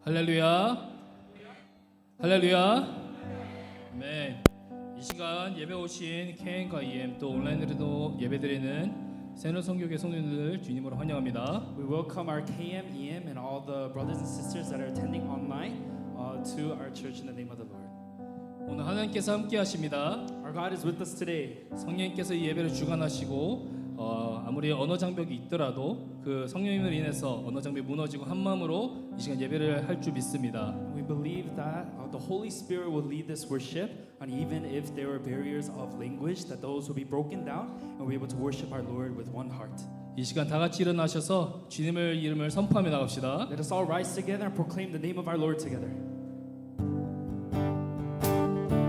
할렐루야. 할렐루야. 아멘. 이 시간 예배 오신 KN과 EM 또 온라인으로도 예배드리는 새노 성교회 성도님들 주님으로 환영합니다. We welcome our KM, EM, and all the brothers and sisters that are attending online to our church in the name of the Lord. 오늘 하나님께서 함께 하십니다. Our God is with us today. 성령님께서 이 예배를 주관하시고 아무리 언어 장벽이 있더라도 그 성령님을 인해서 언어 장벽이 무너지고 한 마음으로 이 시간 예배를 할 줄 믿습니다. We believe that the Holy Spirit will lead this worship, and even if there are barriers of language, that those will be broken down, and we're able to worship our Lord with one heart. 이 시간 다 같이 일어나셔서 주님의 이름을 선포하며 나갑시다. Let us all rise together and proclaim the name of our Lord together.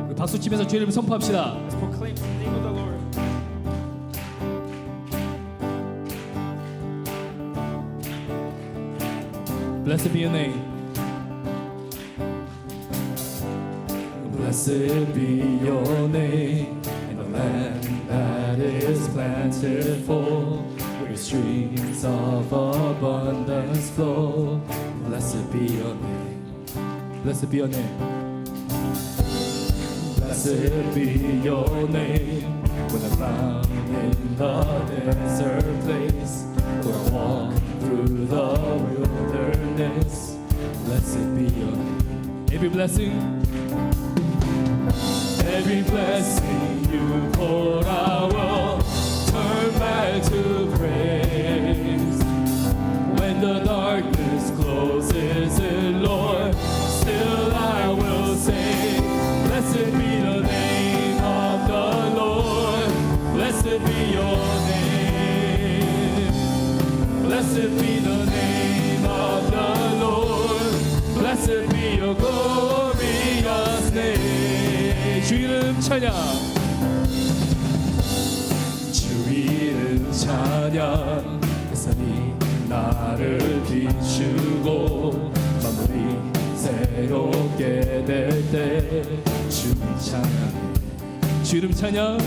우리 박수 치면서 주의 이름을 선포합시다. Let's proclaim the name of the Lord. Blessed be your name. Blessed be your name in the land that is plentiful, where streams of abundance flow. Blessed be your name. Blessed be your name. Blessed be your name when I'm found in the desert place, where I walk through the wilderness. Blessed be your name. Every blessing you pour out will turn back to praise. When the darkness closes in, Lord, still I will say, blessed be the name of the Lord. Blessed be your name. Blessed be the name of the Lord. Blessed be your glorious name. 주 이름 찬양. 주 이름 찬양. 햇살이 나를 비추고 만물이 새롭게 될 때 주 찬양. 주 이름 찬양.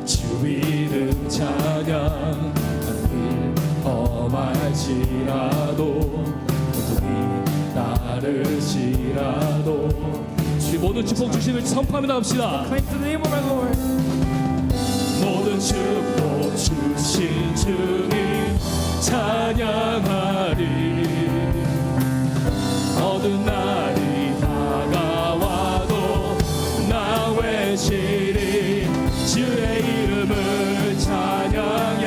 주 이름 찬양. 하늘 험할지라도 어둠이 따르시라도 주 모든 축복 주심을 선포하며 나갑시다. Proclaim the name of our Lord. 모든 축복 주신 주님 찬양하리. 어두운 날이 다가와도 나 외치리. 주의 이름을 찬양해.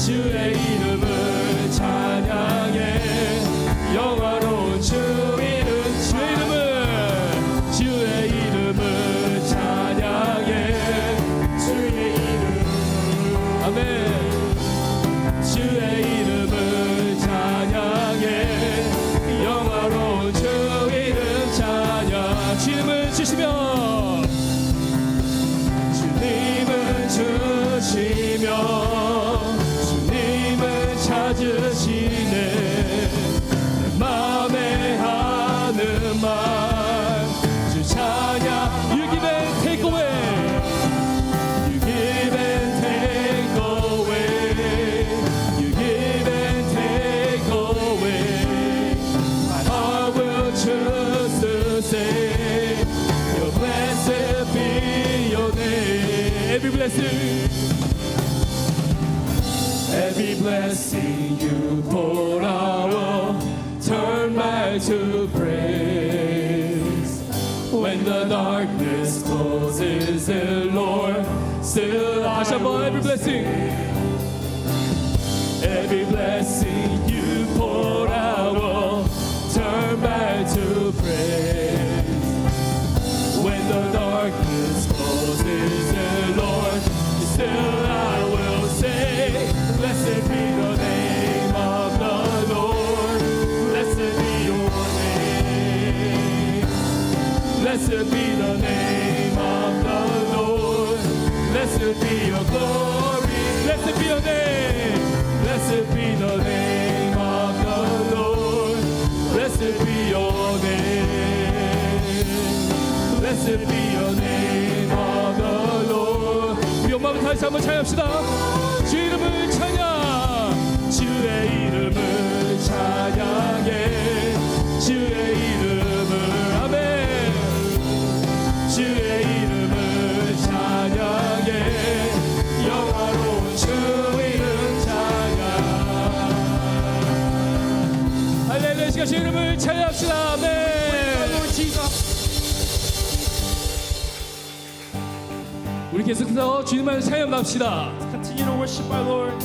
주의 이름을 찬양해. 영화로운 주 이름. 주의 이름을 찬양해. 주의 이름. 아멘. 주의 이름을 찬양해. 영화로운 주 이름 찬양. 주님을 주시며 주님을 주시며 주님을 찾으시네. 내 맘에 하는 말 주 찬양. You give and take away. You give and take away. You give and take away. My heart will choose to say, your blessed be your name. Every blessing you pour out turn back to praise. When the darkness closes in, Lord, still 다시 한번 every blessing you pour out turn back to praise. When the darkness closes in, Lord, still I will say, blessed be the name of the Lord. Blessed be your name. Blessed be the name of the Lord. Blessed be your glory. Blessed be your name. Blessed be the name of the Lord. Blessed be your name. Blessed be your name of the Lord. 우리 엄마부터 다시 한번 찬양합시다. 주 이름을 우리 계속해서 주님만을 찬양합시다. Continue to worship our Lord.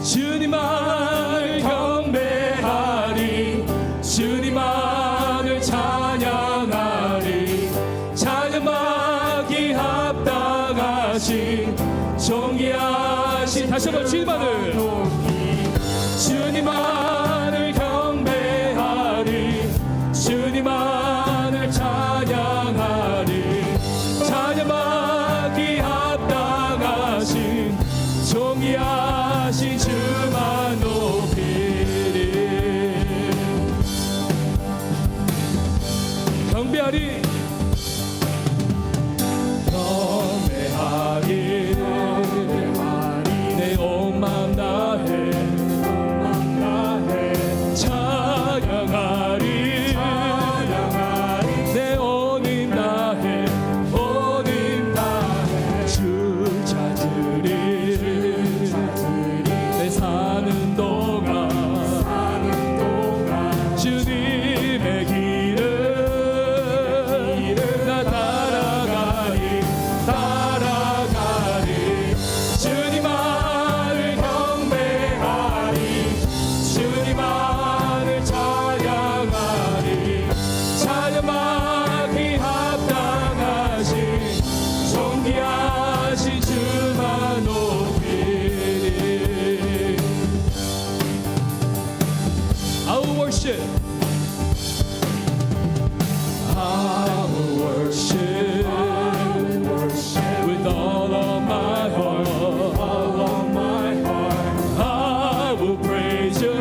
주님만을 경배하리 주님만을 찬양하리 찬양하기 합당하신 존귀하신 다시 한번 주님만을 주님만을 경배하리 주님만을 찬양하리 찬양하기 합당하신 존귀하신 주만 높이리 경배하리 내 온 마음 다해 찬양하리 내 온 힘 다해 주 찾으리 내 사는 동안 주님의 길을 나 따라가리 주님만을 경배하리 주님만을 찬양하리 찬양하기 합당하신 존귀하신 주만 높이리 I will worship with all of my heart. I will praise you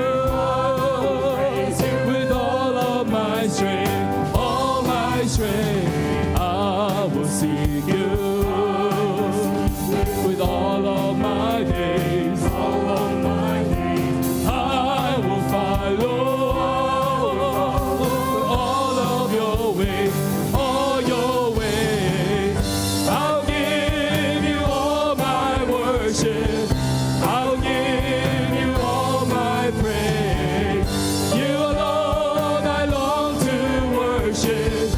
with all of my strength, all my strength. I will seek you with all of my days, I will follow all of your ways, all your ways. I'll give you all my worship. I'll give you all my praise. You alone I long to worship.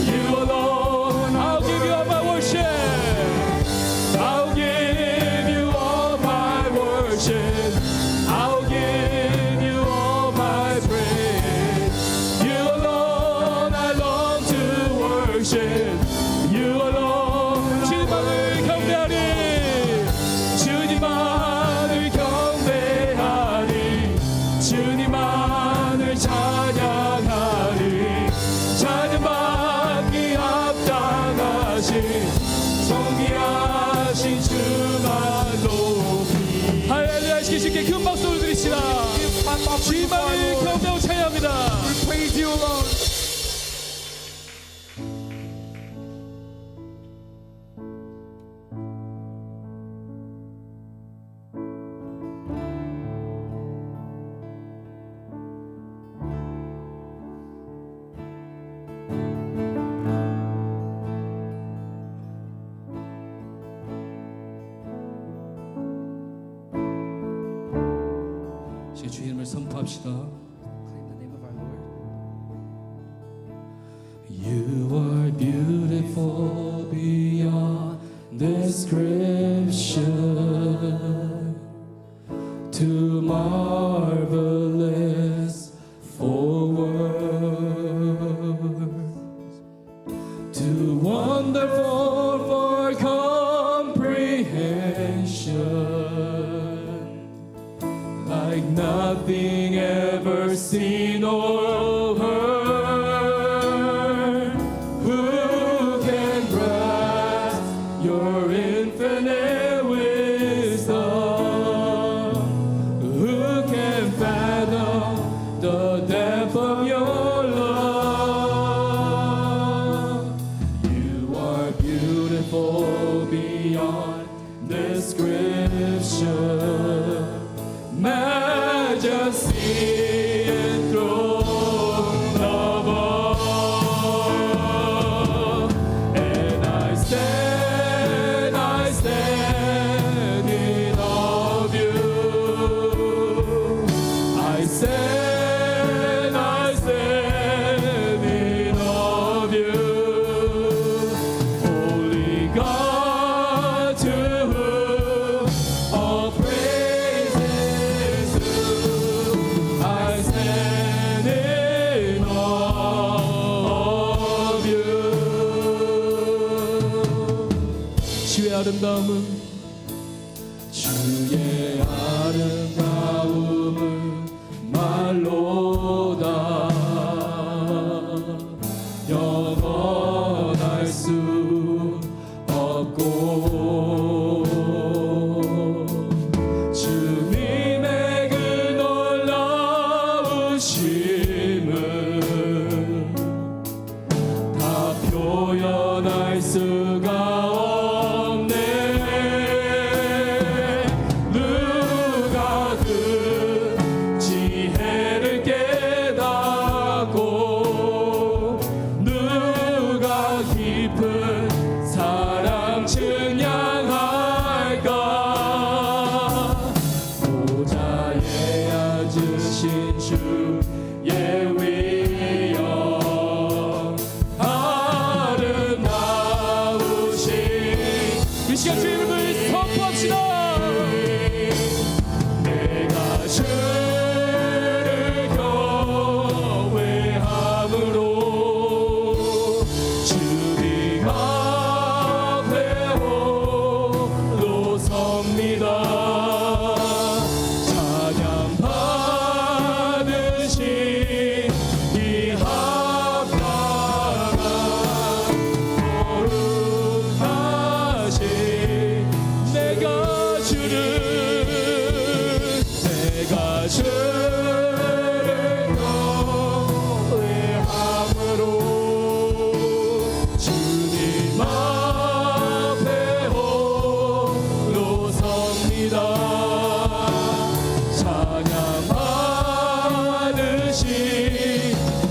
You alone I'll give you all my worship. I'll give you all my worship. I'll give you all my praise. You alone I long to worship. You alone 주님만을 경배하리 주님만을 경배하리 주님만을 찬양하리 찬양받기 합당하신 존귀하신 주만 높이 할렐루야 시키시게 큰 박수를 드리시다 주님만을 경배하고 찬양합니다 Praise you alone. 제 주 이름을 선포합시다 Claim the name of our Lord. You are beautiful beyond description, too marvelous for words, too wonderful for comprehension, like nothing ever seen or heard. Who can grasp your infinite wisdom? Who can fathom the depth of your love? You are beautiful beyond description, majesty enthroned. 아름다움은 주의 아름다움은 말로다 영원할 수 없고 주님의 그 놀라우심을 다 표현할 수가 없네 누가 그 지혜를 깨닫고 누가 깊은 사랑 증량할까 보좌에 앉으신 주의 위엄 아름다우신 이 시간 주의 이름을 선포합시다 내가 주를 경외함으로 주님 앞에 홀로 섭니다 찬양 받으신 이 합당한 거룩하신 내가 주를 경외함으로 주님 앞에 홀로 섭니다 찬양 받으신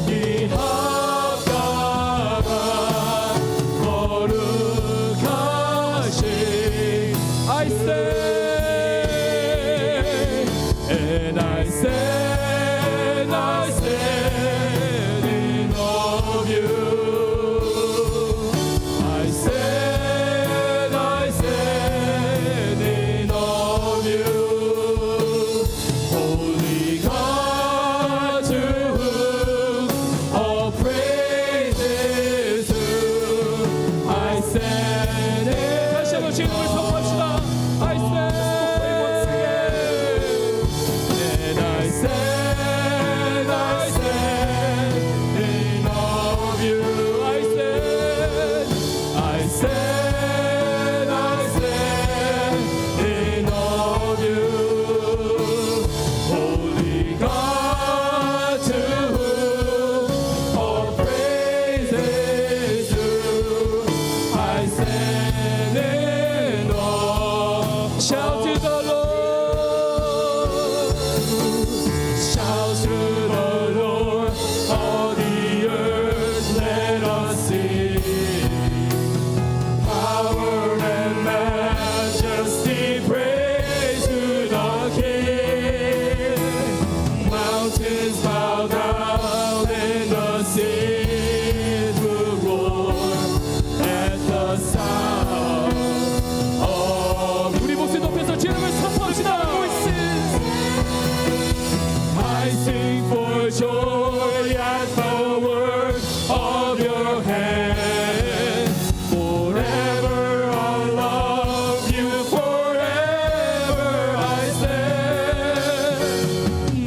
이 합당한 거룩하신 I say and I say in love you I say in love you Holy God to whom all praise is due I stand 다시 한번 주님을 선포합시다 I stand and I stand in awe of you I stand in awe of you Holy God to whom all praise is due I stand in awe shout to the Lord shout to the Lord all the earth let us sing power and majesty praise to the King mountains bow down and the seas will roar at the sound of 우리 목소리 높여서 주님을 선포합시다 I sing for joy at the word of your hand forever I love you forever I stand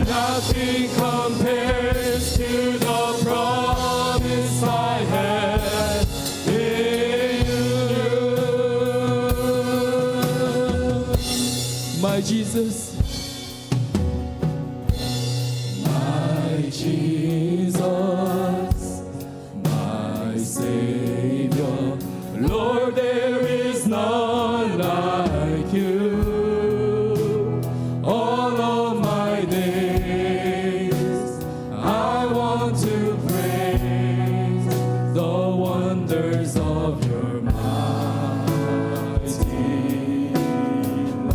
nothing compares to the promise I have in you my Jesus my Jesus, my Savior, Lord, there is none like you. All of my days, I want to praise the wonders of your mighty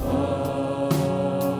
love.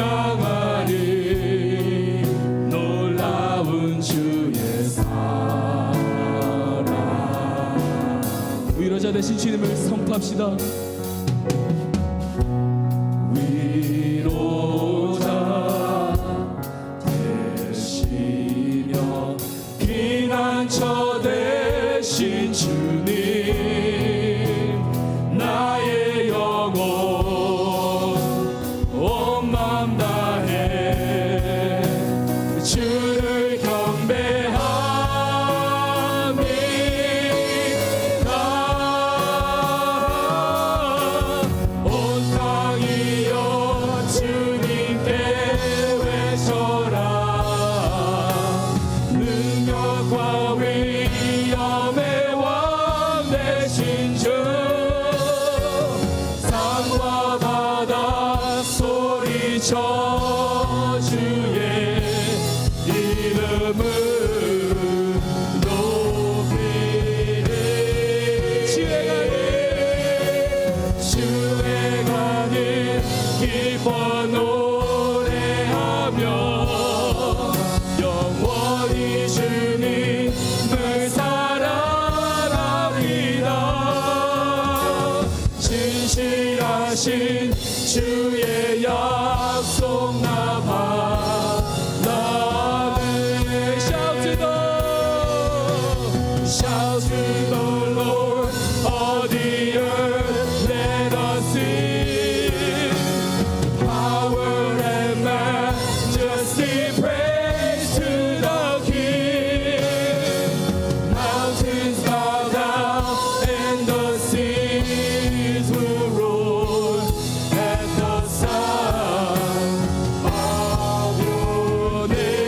찬양하리 놀라운 주의 사랑. 위로자 되신 주님을 선포합시다. 위로자 되시며 피난처 되신 주님, 나의 영혼 온 맘 다해 주를 경배합니다. 온 땅이여 주님께 외쳐라. 능력과 위엄의 왕 되신 주, 산과 바다 소리쳐 주의 이름을 높이리. 주의 가는 기뻐 노래하며 영원히 주님을 사랑하리라. 진실하신 주의 약속 나 바라네. Shout to the Lord, all the earth, let us sing. Power and majesty, praise to the King. Mountains bow down and the seas will roar at the sound of your name.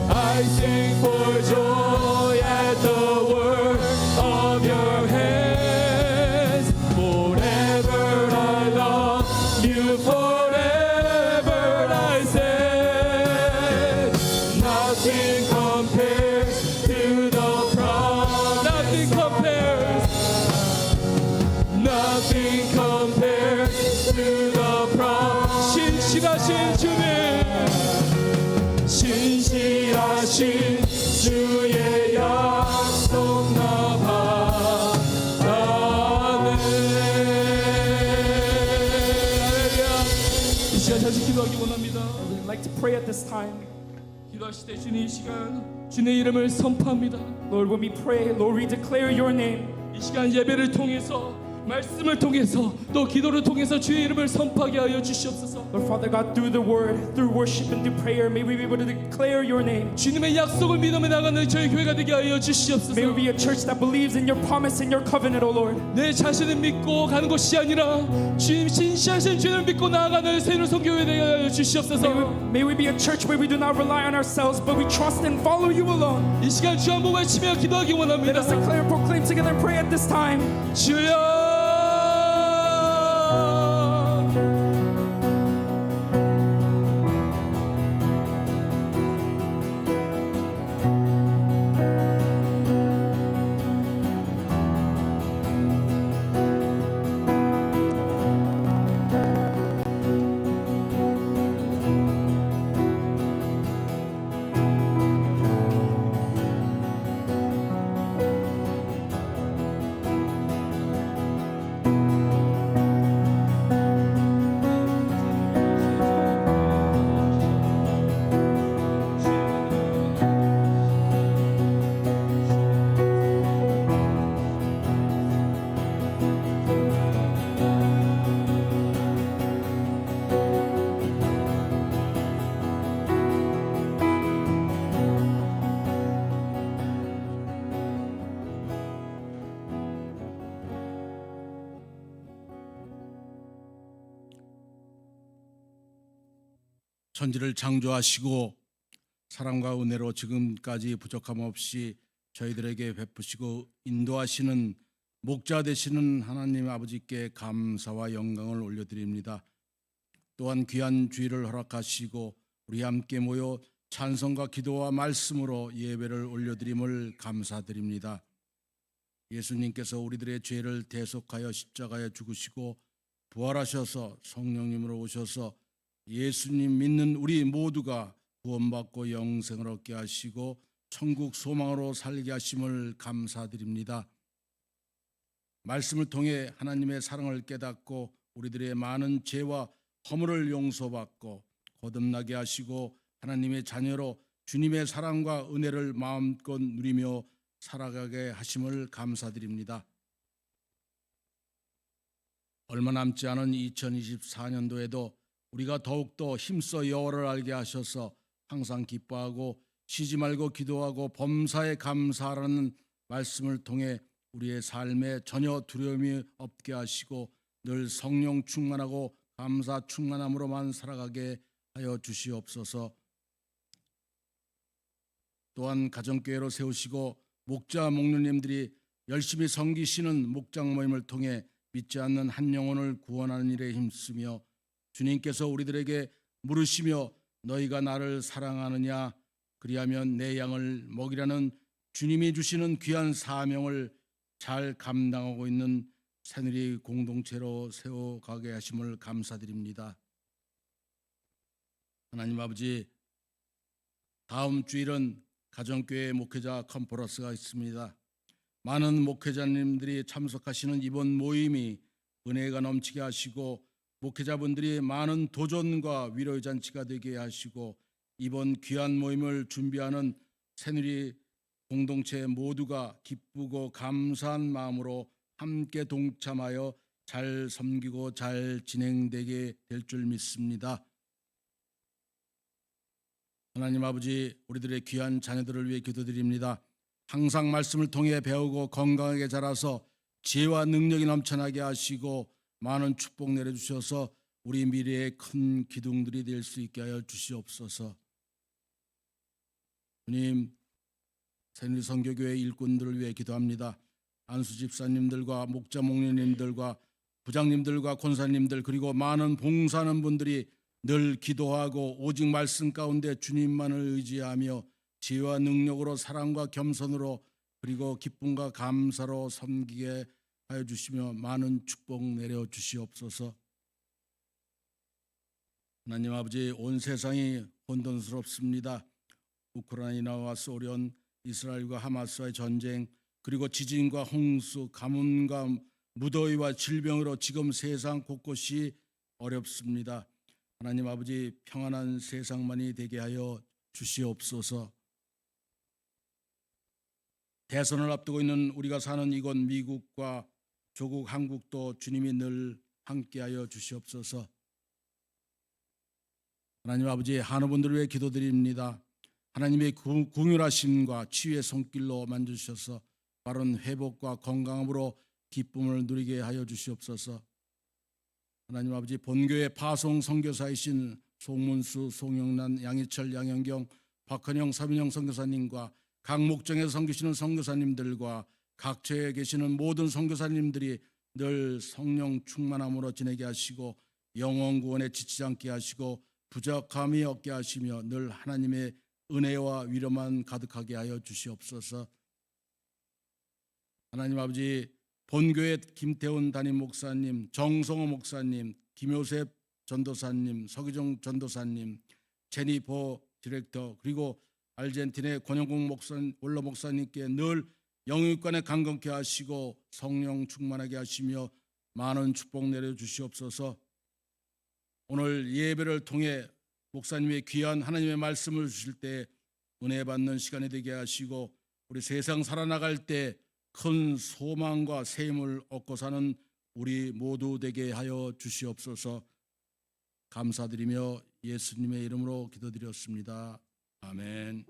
I sing for joy at the work of your hands. Forever I love you, forever I say. Nothing compares to the promise. Nothing compares. Nothing compares to the promise. 신실하신 주님, 신실하신 주의 약속 나 바라네. 이 시간 잠시 기도하기 원합니다. We'd like to pray at this time. 기도하실 때 주님, 이 시간 주님의 이름을 선포합니다. Lord, when we pray, Lord, we declare your name. 이 시간 예배를 통해서, 말씀을 통해서, 또 기도를 통해서 주의 이름을 선포하게 하여 주시옵소서. Lord Father God, through the word, through worship and through prayer, may we be able to declare your name. 주님의 약속을 믿음에 나가는 저희 교회가 되게 하여 주시옵소서. May we be a church that believes in your promise and your covenant, O Lord. 내 자신을 믿고 가는 것이 아니라 주님 신실하신 주님을 믿고 나아가는 새로운 성교회 되게 하여 주시옵소서. May we be a church where we do not rely on ourselves, but we trust and follow you alone. 이 시간 주 한번 외치며 기도하기 Let 원합니다. us declare and proclaim together and pray at this time. 주여, 천지를 창조하시고 사랑과 은혜로 지금까지 부족함 없이 저희들에게 베푸시고 인도하시는 목자 되시는 하나님 아버지께 감사와 영광을 올려드립니다. 또한 귀한 주일을 허락하시고 우리 함께 모여 찬송과 기도와 말씀으로 예배를 올려드림을 감사드립니다. 예수님께서 우리들의 죄를 대속하여 십자가에 죽으시고 부활하셔서 성령님으로 오셔서 예수님 믿는 우리 모두가 구원받고 영생을 얻게 하시고 천국 소망으로 살게 하심을 감사드립니다. 말씀을 통해 하나님의 사랑을 깨닫고 우리들의 많은 죄와 허물을 용서받고 거듭나게 하시고 하나님의 자녀로 주님의 사랑과 은혜를 마음껏 누리며 살아가게 하심을 감사드립니다. 얼마 남지 않은 2024년도에도 우리가 더욱더 힘써 여호와를 알게 하셔서 항상 기뻐하고 쉬지 말고 기도하고 범사에 감사하라는 말씀을 통해 우리의 삶에 전혀 두려움이 없게 하시고 늘 성령 충만하고 감사 충만함으로만 살아가게 하여 주시옵소서. 또한 가정교회로 세우시고 목자 목녀님들이 열심히 섬기시는 목장 모임을 통해 믿지 않는 한 영혼을 구원하는 일에 힘쓰며 주님께서 우리들에게 물으시며 너희가 나를 사랑하느냐 그리하면 내 양을 먹이라는 주님이 주시는 귀한 사명을 잘 감당하고 있는 새누리 공동체로 세워가게 하심을 감사드립니다. 하나님 아버지, 다음 주일은 가정교회 목회자 컨퍼런스가 있습니다. 많은 목회자님들이 참석하시는 이번 모임이 은혜가 넘치게 하시고 목회자분들이 많은 도전과 위로의 잔치가 되게 하시고 이번 귀한 모임을 준비하는 새누리 공동체 모두가 기쁘고 감사한 마음으로 함께 동참하여 잘 섬기고 잘 진행되게 될 줄 믿습니다. 하나님 아버지, 우리들의 귀한 자녀들을 위해 기도드립니다. 항상 말씀을 통해 배우고 건강하게 자라서 지혜와 능력이 넘쳐나게 하시고 많은 축복 내려주셔서 우리 미래의 큰 기둥들이 될 수 있게 하여 주시옵소서. 주님, 새누리 선교교회 일꾼들을 위해 기도합니다. 안수 집사님들과 목자 목녀님들과 부장님들과 권사님들 그리고 많은 봉사하는 분들이 늘 기도하고 오직 말씀 가운데 주님만을 의지하며 지혜와 능력으로 사랑과 겸손으로 그리고 기쁨과 감사로 섬기게 하여 주시며 많은 축복 내려 주시옵소서. 하나님 아버지, 온 세상이 혼돈스럽습니다. 우크라이나와 소련, 이스라엘과 하마스와의 전쟁, 그리고 지진과 홍수, 가뭄과 무더위와 질병으로 지금 세상 곳곳이 어렵습니다. 하나님 아버지, 평안한 세상만이 되게 하여 주시옵소서. 대선을 앞두고 있는 우리가 사는 이곳 미국과 조국 한국도 주님이 늘 함께하여 주시옵소서. 하나님 아버지, 한우분들을 위해 기도드립니다. 하나님의 긍휼하심과 치유의 손길로 만져주셔서 바른 회복과 건강함으로 기쁨을 누리게 하여 주시옵소서. 하나님 아버지, 본교회 파송 선교사이신 송문수, 송영란, 양희철, 양현경, 박헌영, 서민영 선교사님과 각 목장에서 섬기시는 선교사님들과 각 처에 계시는 모든 선교사님들이 늘 성령 충만함으로 지내게 하시고 영혼 구원에 지치지 않게 하시고 부족함이 없게 하시며 늘 하나님의 은혜와 위로만 가득하게 하여 주시옵소서. 하나님 아버지, 본교회 김태훈 담임 목사님, 정성호 목사님, 김효셉 전도사님, 서기정 전도사님, 제니퍼 디렉터 그리고 아르헨티나의 권영국 원로 목사님께 늘 영육간에 강건케 하시고 성령 충만하게 하시며 많은 축복 내려 주시옵소서. 오늘 예배를 통해 목사님의 귀한 하나님의 말씀을 주실 때 은혜 받는 시간이 되게 하시고 우리 세상 살아나갈 때 큰 소망과 새 힘을 얻고 사는 우리 모두 되게 하여 주시옵소서. 감사드리며 예수님의 이름으로 기도드렸습니다. 아멘.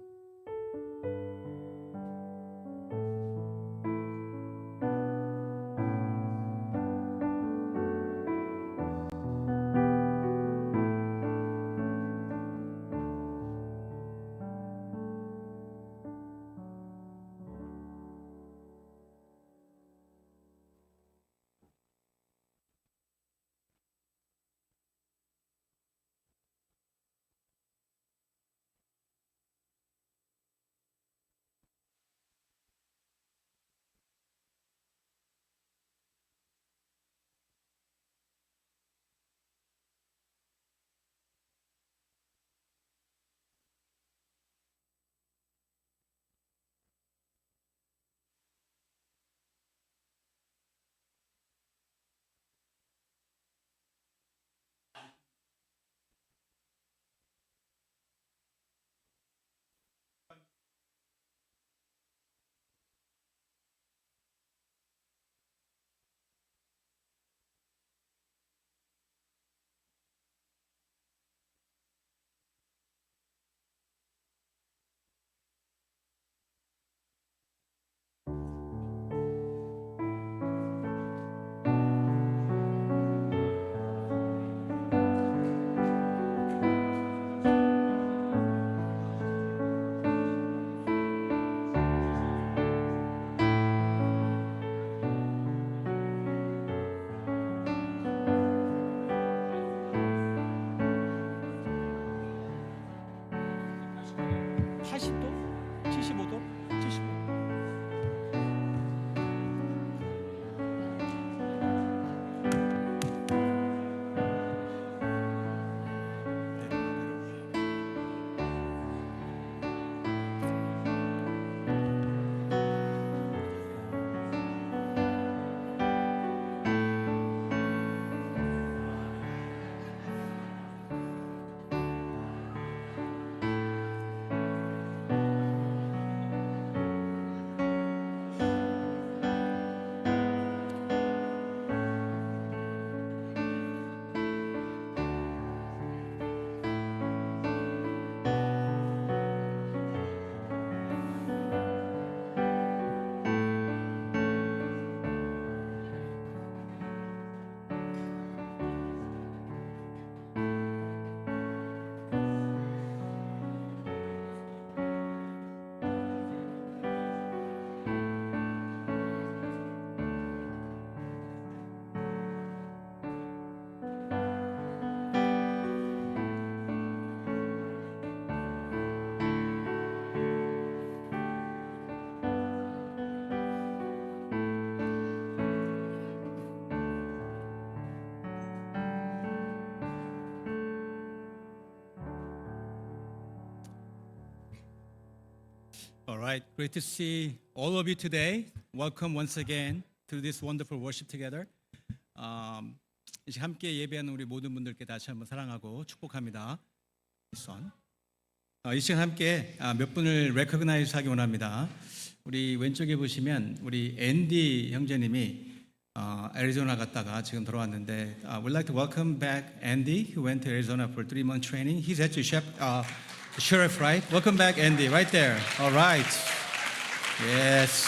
All right, great to see all of you today. Welcome once again to this wonderful worship together. 이제 함께 예배하는 우리 모든 분들께 다시 한번 사랑하고 축복합니다. 이 시간 함께 몇 분을 recognize 하기 원합니다. 우리 왼쪽에 보시면 우리 앤디 형제님이 애리조나 갔다가 지금 돌아왔는데 we'd like to welcome back Andy who went to Arizona for 3-month training. He's actually sheriff, right? Welcome back, Andy, right there. All right. Yes.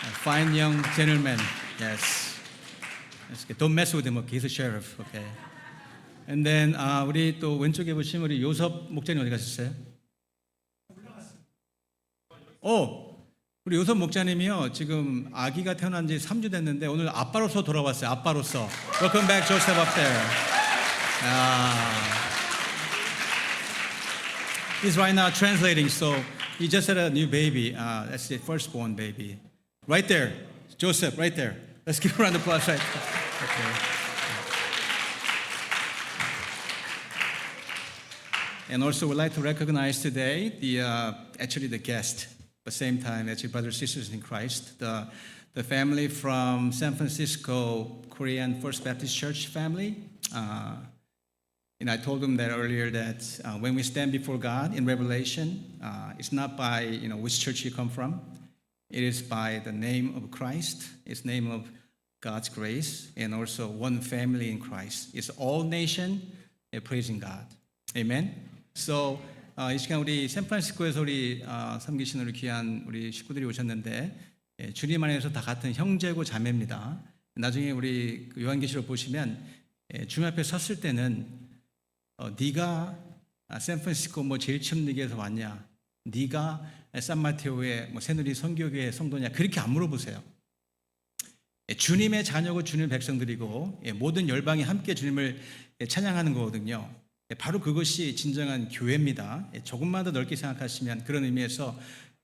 A fine young gentleman. Yes. Don't mess with him. Okay, he's a sheriff. Okay. And then 우리 또 왼쪽에 보시면 우리 요섭 목자님 어디 가셨어요? 우리 요섭 목자님이요 지금 아기가 태어난 지 3주 됐는데 오늘 아빠로서 돌아왔어요. 아빠로서. Welcome back, Joseph up there. He's right now translating, so he just had a new baby. That's the firstborn baby. Right there, Joseph, right there. Let's give a round of applause. Right. Okay. And also, we'd like to recognize today actually the guest, at the same time, actually brothers and sisters in Christ, the family from San Francisco Korean First Baptist Church family. And I told them that earlier that when we stand before God in Revelation, it's not by which church you come from. It is by the name of Christ. It's the name of God's grace, and also one family in Christ. It's all nation praising God. Amen. So 이 시간 우리 샌프란시스코에서 우리 섬기시는 우리 귀한 우리 식구들이 오셨는데 주님 안에서 다 같은 형제고 자매입니다. 나중에 우리 요한계시록 보시면 주님 앞에 섰을 때는 네가 샌프란시스코 제일 처음 얘기해서 왔냐? 네가 산마테오의 새누리 선교교회 성도냐? 그렇게 안 물어보세요. 주님의 자녀고 주님의 백성들이고 모든 열방이 함께 주님을 찬양하는 거거든요. 바로 그것이 진정한 교회입니다. 조금만 더 넓게 생각하시면 그런 의미에서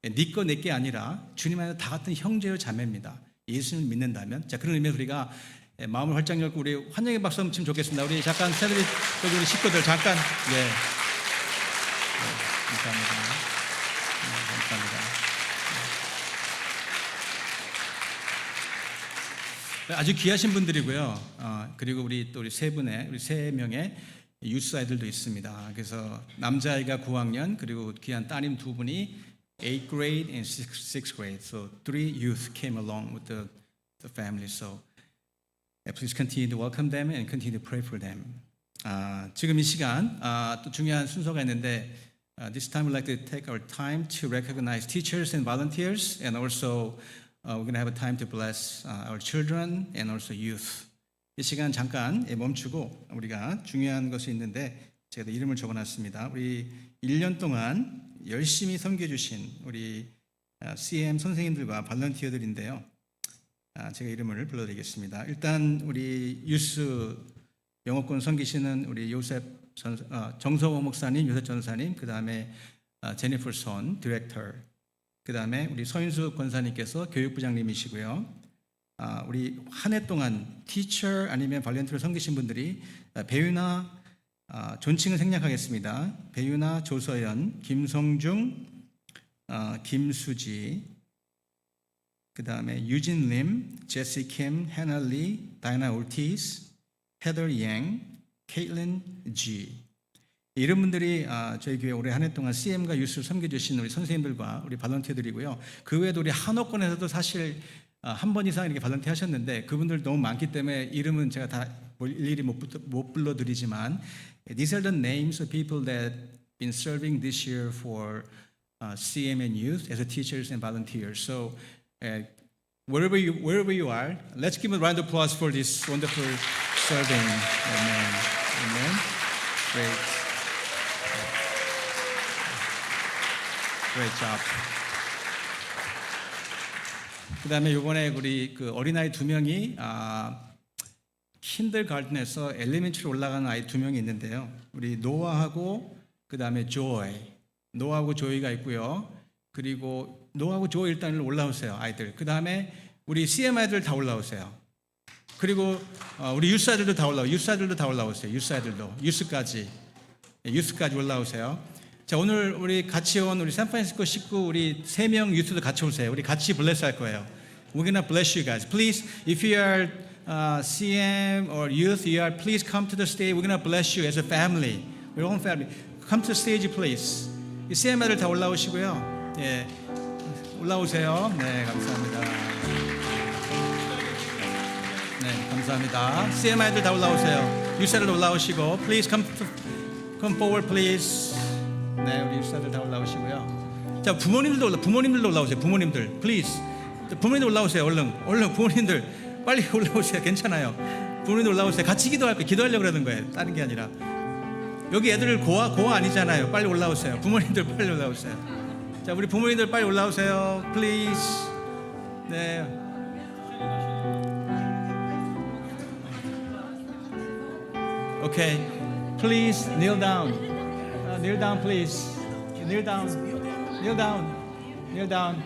네 거 내 게 아니라 주님 안에 다 같은 형제요 자매입니다. 예수님을 믿는다면 자 그런 의미에서 우리가 마음을 활짝 열고 우리 환영의 박수 한번 치면 좋겠습니다. 우리 잠깐 새누리 우리 식구들 잠깐 감사합니다. 감사합니다. 아주 귀하신 분들이고요. 그리고 우리 또 우리 세 명의 유스 아이들도 있습니다. 그래서 남자아이가 9학년 그리고 귀한 따님 두 분이 8th grade and 6th grade. So 3 youth came along with the family. So please continue to welcome them and continue to pray for them. 지금 이 시간 또 중요한 순서가 있는데 this time we'd like to take our time to recognize teachers and volunteers, and also we're going to have a time to bless our children and also youth. 이 시간 잠깐 멈추고 우리가 중요한 것이 있는데 제가 이름을 적어놨습니다. 우리 1년 동안 열심히 섬겨주신 우리 CM 선생님들과 발런티어들인데요. 제가 이름을 불러드리겠습니다. 일단 우리 유스 영어권 섬기시는 우리 정성호 목사님, 요셉 전사님, 그 다음에 제니퍼 손 디렉터, 그 다음에 우리 서윤수 권사님께서 교육부장님이시고요. 우리 한 해 동안 티처 아니면 발렌티어로 섬기신 분들이 배유나 존칭을 생략하겠습니다. 배유나, 조서연, 김성중, 김수지, 그 다음에 유진 림, 제시 킴, 해나 리, 다이나 올티스, 헤더 양, 케이틀린 G. 이런 분들이 저희 교회 올해 한 해 동안 CM과 유스를 섬겨주신 우리 선생님들과 우리 발런티어들이고요. 그 외에도 우리 한옥권에서도 사실 한 번 이상 이렇게 발런티 하셨는데 그분들 너무 많기 때문에 이름은 제가 다 일일이 못 불러드리지만 these are the names of people that been serving this year for CM and youth as a teachers and volunteers. So wherever you are, let's give a round of applause for this wonderful serving. Amen. Amen. Great job. 그 다음에 이번에 우리 그 어린아이 2명이 킨들가든에서 엘리멘트리 올라가는 아이 2명이 있는데요. 우리 노아하고 그 다음에 노아하고 조이가 있고요. 그리고 노아하고 조이 일단 올라오세요, 아이들. 그 다음에 우리 CM 아이들 다 올라오세요. 그리고 우리 유스 아이들도 다 올라오세요. 유스 아이들도 다 올라오세요. 유스 아이들도 유스까지 올라오세요. 자, 오늘 우리 같이 온 우리 샌프란시스코 식구 우리 3명 유튜도 같이 오세요. 우리 같이 bless 할 거예요. We're gonna bless you guys. Please, if you are CM or youth, please come to the stage. We're gonna bless you as a family. Your own family. Come to the stage, please. 이 CM 애들 다 올라오시고요. 예, 올라오세요. 네, 감사합니다. 네, 감사합니다. CM 애들 다 올라오세요. 유사들 올라오시고, please come forward, please. 네, 우리 유사들 다 올라오시고요. 자, 부모님들도 올라오세요. 부모님들, please. 부모님들 올라오세요. 얼른 부모님들 빨리 올라오세요. 괜찮아요. 부모님들 올라오세요. 같이 기도하려고 그러는 거예요. 다른 게 아니라. 여기 애들 고아 아니잖아요. 빨리 올라오세요. 부모님들 빨리 올라오세요. 자, 우리 부모님들 빨리 올라오세요. Please. 네. Okay. Please kneel down. Kneel down, please. Kneel down. Kneel down. Kneel down.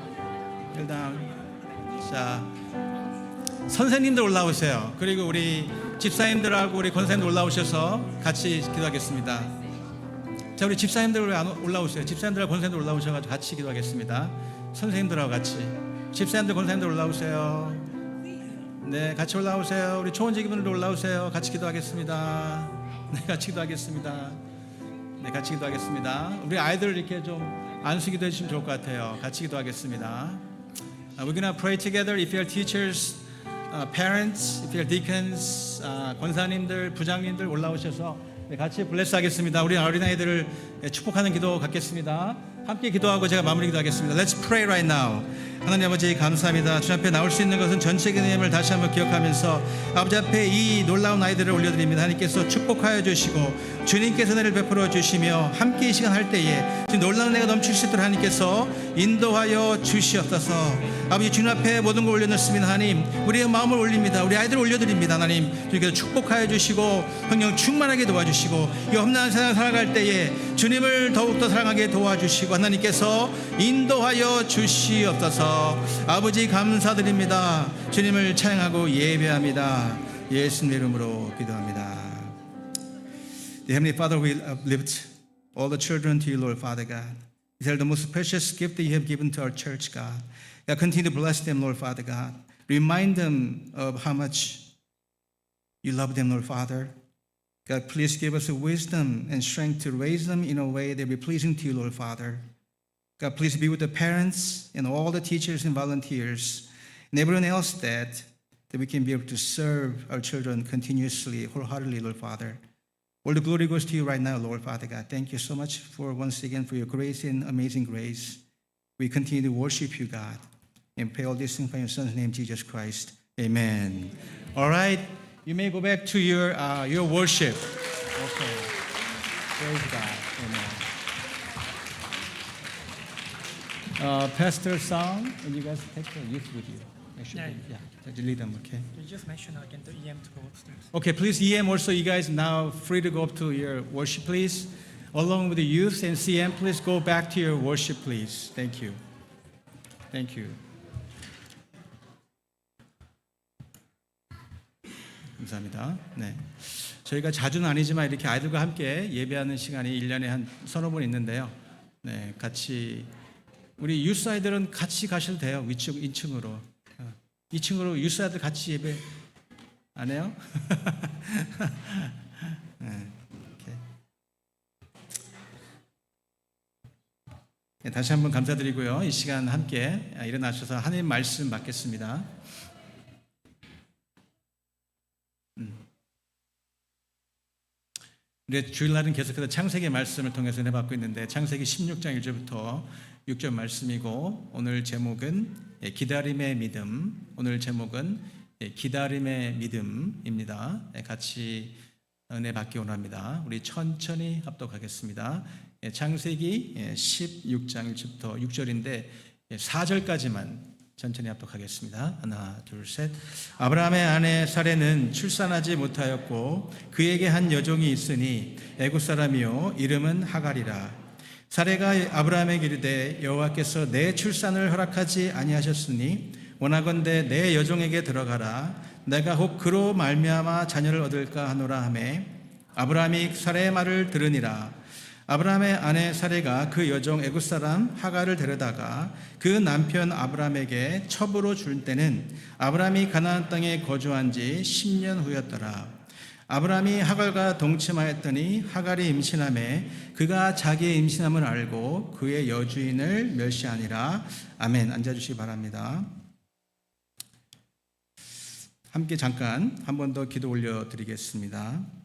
Kneel down. 자, 선생님들 올라오세요. 그리고 우리 집사님들하고 우리 권사님들 올라오셔서 같이 기도하겠습니다. 자, 우리 집사님들 왜 안 올라오세요? 집사님들하고 권사님들 올라오셔가지고 같이 기도하겠습니다. 선생님들하고 같이. 집사님들, 권사님들 올라오세요. 네, 같이 올라오세요. 우리 초원지기분들도 올라오세요. 같이 기도하겠습니다. 네, 같이 기도하겠습니다. 네, 같이 기도하겠습니다. 우리 아이들 이렇게 좀 안수 기도해 주시면 좋을 것 같아요. 같이 기도하겠습니다. We're gonna pray together. If you're teachers, parents, if you're deacons, 권사님들, 부장님들 올라오셔서 같이 블레스 하겠습니다. 우리 어린아이들을 축복하는 기도 갖겠습니다. 함께 기도하고 제가 마무리 기도하겠습니다. Let's pray right now. 하나님 아버지 감사합니다. 주님 앞에 나올 수 있는 것은 전체의 은혜임을 다시 한번 기억하면서 아버지 앞에 이 놀라운 아이들을 올려드립니다. 하나님께서 축복하여 주시고 주님께서 은혜를 베풀어 주시며 함께 이 시간 할 때에 지금 놀라운 은혜가 넘칠 수 있도록 하나님께서 인도하여 주시옵소서. 아버지 주님 앞에 모든 걸 올려놓습니다. 하나님 우리의 마음을 올립니다. 우리 아이들을 올려드립니다. 하나님 주님께서 축복하여 주시고 성령 충만하게 도와주시고 이 험난한 세상을 살아갈 때에 주님을 더욱더 사랑하게 도와주시고 하나님께서 인도하여 주시옵소서. 아버지 감사드립니다. 주님을 찬양하고 예배합니다. 예수님의 이름으로 기도합니다. The Heavenly Father, we uplift all the children to you, Lord Father God. These are the most precious gift that you have given to our church, God. God, continue to bless them, Lord Father God. Remind them of how much you love them, Lord Father. God, please give us the wisdom and strength to raise them in a way that will be pleasing to you, Lord Father. God, please be with the parents and all the teachers and volunteers and everyone else that we can be able to serve our children continuously, wholeheartedly, Lord Father. All the glory goes to you right now, Lord Father God. Thank you so much for once again for your grace and amazing grace. We continue to worship you, God, and pray all these things in your Son's name, Jesus Christ. Amen. All right, you may go back to your worship. Okay. Praise God. Amen. Pastor Song, and you guys take the youth with you. Make sure you lead them, okay? You just mentioned again the EM to go upstairs. Okay, please, EM also, you guys now free to go up to your worship, please. Along with the youth and CM, please go back to your worship, please. Thank you. Thank you. 감사합니다. 네. 저희가 자주는 아니지만 이렇게 아이들과 함께 예배하는 시간이 1년에 한 서너 번 있는데요. 네, 같이 우리 유스 아이들은 같이 가셔도 돼요. 위쪽 2층으로. 2층으로 유스 아이들 같이 예배 안 해요? 네, 오케이. 네, 다시 한번 감사드리고요. 이 시간 함께 일어나셔서 하나님 말씀 받겠습니다. 우리 주일날은 계속해서 창세기 말씀을 통해서 해받고 있는데 창세기 16장 1절부터 6절 말씀이고 오늘 제목은 기다림의 믿음. 오늘 제목은 기다림의 믿음입니다. 같이 은혜 받기 원합니다. 우리 천천히 합독하겠습니다. 창세기 16장 1절부터 6절인데 4절까지만 천천히 합독하겠습니다. 하나, 둘, 셋. 아브라함의 아내 사레는 출산하지 못하였고 그에게 한 여종이 있으니 애굽 사람이요 이름은 하갈이라. 사레가 아브라함에게 이르되 여호와께서 내 출산을 허락하지 아니하셨으니 원하건대 내 여종에게 들어가라. 내가 혹 그로 말미암아 자녀를 얻을까 하노라 하매 아브라함이 사레의 말을 들으니라. 아브라함의 아내 사레가 그 여종 애굽 사람 하갈을 데려다가 그 남편 아브라함에게 첩으로 줄 때는 아브라함이 가나안 땅에 거주한 지 10년 후였더라. 아브라함이 하갈과 동침하였더니 하갈이 임신하매 그가 자기의 임신함을 알고 그의 여주인을 멸시하니라. 아멘. 앉아주시기 바랍니다. 함께 잠깐 한 번 더 기도 올려드리겠습니다.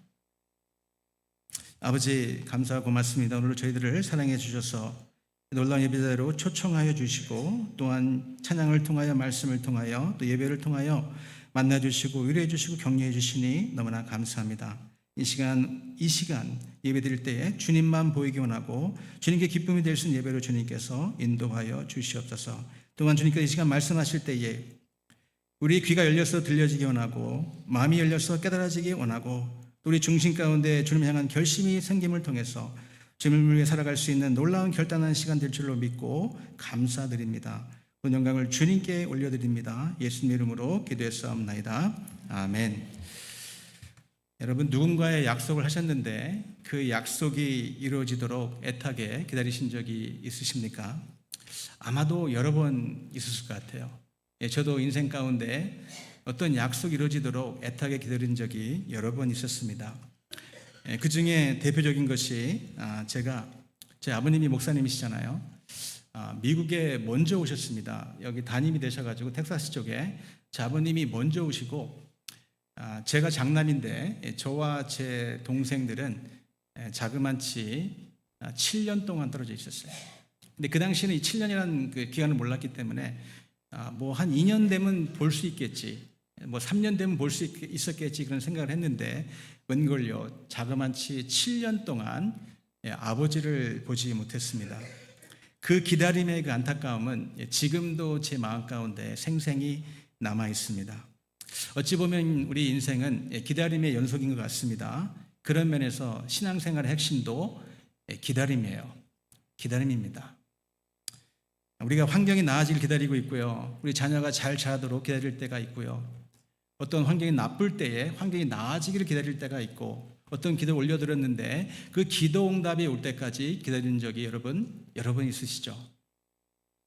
아버지, 감사 고맙습니다. 오늘 저희들을 사랑해 주셔서 놀라운 예배자로 초청하여 주시고 또한 찬양을 통하여 말씀을 통하여 또 예배를 통하여 만나 주시고 위로해 주시고 격려해 주시니 너무나 감사합니다. 이 시간 예배 드릴 때에 주님만 보이기 원하고 주님께 기쁨이 될 수 있는 예배로 주님께서 인도하여 주시옵소서. 또한 주님께서 이 시간 말씀하실 때에 우리 귀가 열려서 들려지기 원하고 마음이 열려서 깨달아지기 원하고 우리 중심 가운데 주님을 향한 결심이 생김을 통해서 주님을 위해 살아갈 수 있는 놀라운 결단한 시간 될 줄로 믿고 감사드립니다. 그 영광을 주님께 올려드립니다. 예수님 이름으로 기도했사옵나이다. 아멘. 여러분, 누군가의 약속을 하셨는데 그 약속이 이루어지도록 애타게 기다리신 적이 있으십니까? 아마도 여러 번 있었을 것 같아요. 저도 인생 가운데 어떤 약속이 이루어지도록 애타게 기다린 적이 여러 번 있었습니다. 그 중에 대표적인 것이 제 아버님이 목사님이시잖아요. 미국에 먼저 오셨습니다. 여기 담임이 되셔가지고 텍사스 쪽에 제 아버님이 먼저 오시고 제가 장남인데 저와 제 동생들은 자그만치 7년 동안 떨어져 있었어요. 근데 그 당시에는 이 7년이라는 그 기간을 몰랐기 때문에 뭐 한 2년 되면 볼 수 있겠지, 뭐 3년 되면 볼 수 있었겠지 그런 생각을 했는데 웬걸요, 자그만치 7년 동안 아버지를 보지 못했습니다. 그 기다림의 그 안타까움은 지금도 제 마음 가운데 생생히 남아 있습니다. 어찌 보면 우리 인생은 기다림의 연속인 것 같습니다. 그런 면에서 신앙생활의 핵심도 기다림이에요. 기다림입니다. 우리가 환경이 나아지길 기다리고 있고요. 우리 자녀가 잘 자라도록 기다릴 때가 있고요. 어떤 환경이 나쁠 때에 환경이 나아지기를 기다릴 때가 있고, 어떤 기도를 올려드렸는데 그 기도 응답이 올 때까지 기다리는 적이 여러 번 있으시죠.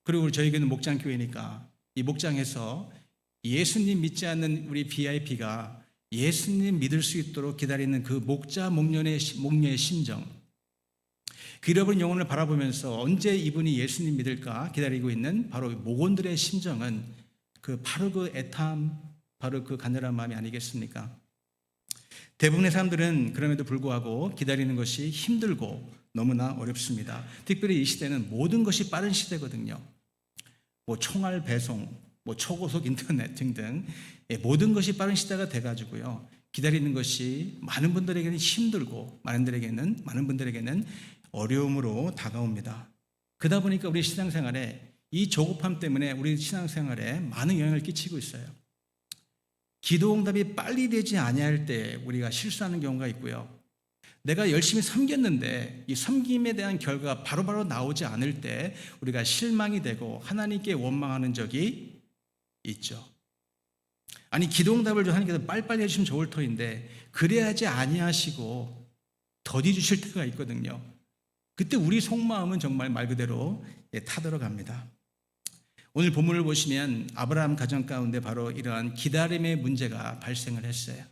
그리고 저희는 목장교회니까 이 목장에서 예수님 믿지 않는 우리 VIP가 예수님 믿을 수 있도록 기다리는 그 목자 목녀의 심정, 그 잃어버린 영혼을 바라보면서 언제 이분이 예수님 믿을까 기다리고 있는 바로 목원들의 심정은 바로 그 애탐, 바로 그 간절한 마음이 아니겠습니까? 대부분의 사람들은 그럼에도 불구하고 기다리는 것이 힘들고 너무나 어렵습니다. 특별히 이 시대는 모든 것이 빠른 시대거든요. 뭐 총알 배송, 뭐 초고속 인터넷 등등 모든 것이 빠른 시대가 돼가지고요. 기다리는 것이 많은 분들에게는 힘들고 많은 분들에게는 어려움으로 다가옵니다. 그러다 보니까 우리 신앙생활에 이 조급함 때문에 우리 신앙생활에 많은 영향을 끼치고 있어요. 기도 응답이 빨리 되지 아니할 때 우리가 실수하는 경우가 있고요. 내가 열심히 섬겼는데 이 섬김에 대한 결과가 바로바로 나오지 않을 때 우리가 실망이 되고 하나님께 원망하는 적이 있죠. 아니, 기도 응답을 하나님께서 빨리빨리 해주시면 좋을 터인데 그래야지 아니하시고 더디 주실 때가 있거든요. 그때 우리 속마음은 정말 말 그대로 타들어갑니다. 오늘 본문을 보시면 아브라함 가정 가운데 바로 이러한 기다림의 문제가 발생을 했어요.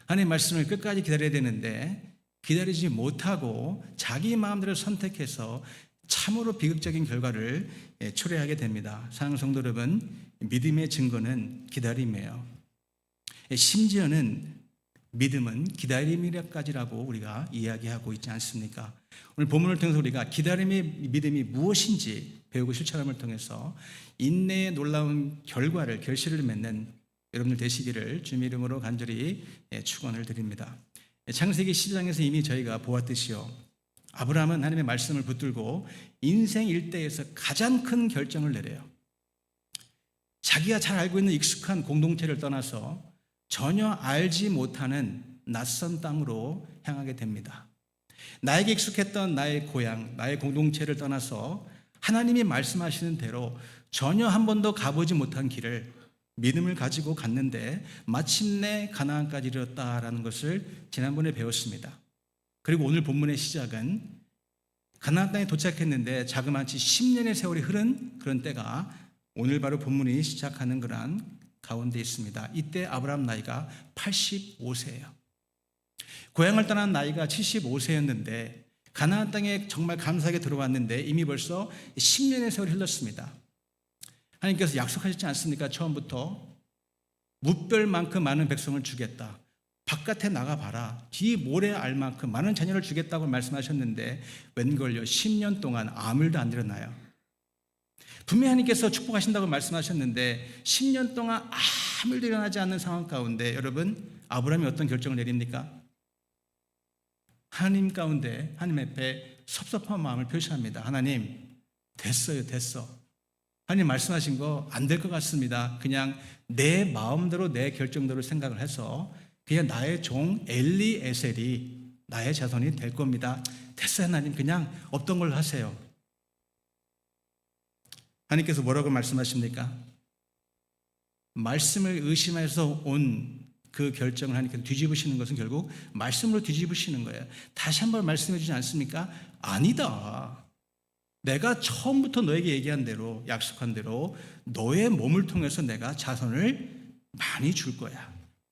하나님의 말씀을 끝까지 기다려야 되는데 기다리지 못하고 자기 마음대로 선택해서 참으로 비극적인 결과를 초래하게 됩니다. 사랑하는 성도 여러분, 믿음의 증거는 기다림이에요. 심지어는 믿음은 기다림이라까지라고 우리가 이야기하고 있지 않습니까? 오늘 본문을 통해서 우리가 기다림의 믿음이 무엇인지 배우고 실천함을 통해서 인내의 놀라운 결실을 맺는 여러분들 되시기를 주님 이름으로 간절히 축원을 드립니다. 창세기 12장에서 이미 저희가 보았듯이요, 아브라함은 하나님의 말씀을 붙들고 인생 일대에서 가장 큰 결정을 내려요. 자기가 잘 알고 있는 익숙한 공동체를 떠나서 전혀 알지 못하는 낯선 땅으로 향하게 됩니다. 나에게 익숙했던 나의 고향, 나의 공동체를 떠나서 하나님이 말씀하시는 대로 전혀 한 번도 가보지 못한 길을 믿음을 가지고 갔는데 마침내 가나안까지 이르렀다라는 것을 지난번에 배웠습니다. 그리고 오늘 본문의 시작은 가나안 땅에 도착했는데 자그마치 10년의 세월이 흐른 그런 때가 오늘 바로 본문이 시작하는 그러한 가운데 있습니다. 이때 아브라함 나이가 85세예요. 고향을 떠난 나이가 75세였는데 가나안 땅에 정말 감사하게 들어왔는데 이미 벌써 10년의 세월이 흘렀습니다. 하나님께서 약속하셨지 않습니까? 처음부터 무별만큼 많은 백성을 주겠다. 바깥에 나가봐라. 뒤 모래 알 만큼 많은 자녀를 주겠다고 말씀하셨는데 웬걸요 10년 동안 아무 일도 안 일어나요. 분명히 하나님께서 축복하신다고 말씀하셨는데 10년 동안 아무 일도 일어나지 않는 상황 가운데 여러분 아브라함이 어떤 결정을 내립니까? 하나님 가운데 하나님 앞에 섭섭한 마음을 표시합니다. 하나님 됐어요, 됐어. 하나님 말씀하신 거 안 될 것 같습니다. 그냥 내 마음대로 내 결정대로 생각을 해서 그냥 나의 종 엘리에셀이 나의 자손이 될 겁니다. 됐어요, 하나님. 그냥 없던 걸로 하세요. 하나님께서 뭐라고 말씀하십니까? 말씀을 의심해서 온 그 결정을 하나님께서 뒤집으시는 것은 결국 말씀으로 뒤집으시는 거예요. 다시 한번 말씀해 주지 않습니까? 아니다. 내가 처음부터 너에게 얘기한 대로 약속한 대로 너의 몸을 통해서 내가 자손을 많이 줄 거야.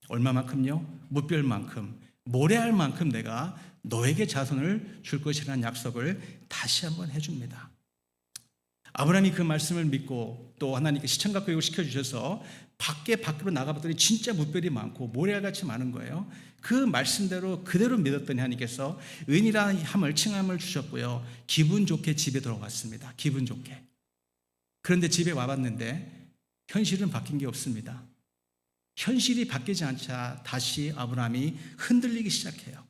얼마만큼요? 무별만큼, 모래알만큼 내가 너에게 자손을 줄 것이라는 약속을 다시 한번 해줍니다. 아브라함이 그 말씀을 믿고 또 하나님께 시청각 교육을 시켜주셔서 밖으로 나가봤더니 진짜 무별이 많고 모래알같이 많은 거예요. 그 말씀대로 그대로 믿었더니 하나님께서 은이라 함을 칭함을 주셨고요. 기분 좋게 집에 들어갔습니다. 기분 좋게. 그런데 집에 와봤는데 현실은 바뀐 게 없습니다. 현실이 바뀌지 않자 다시 아브라함이 흔들리기 시작해요.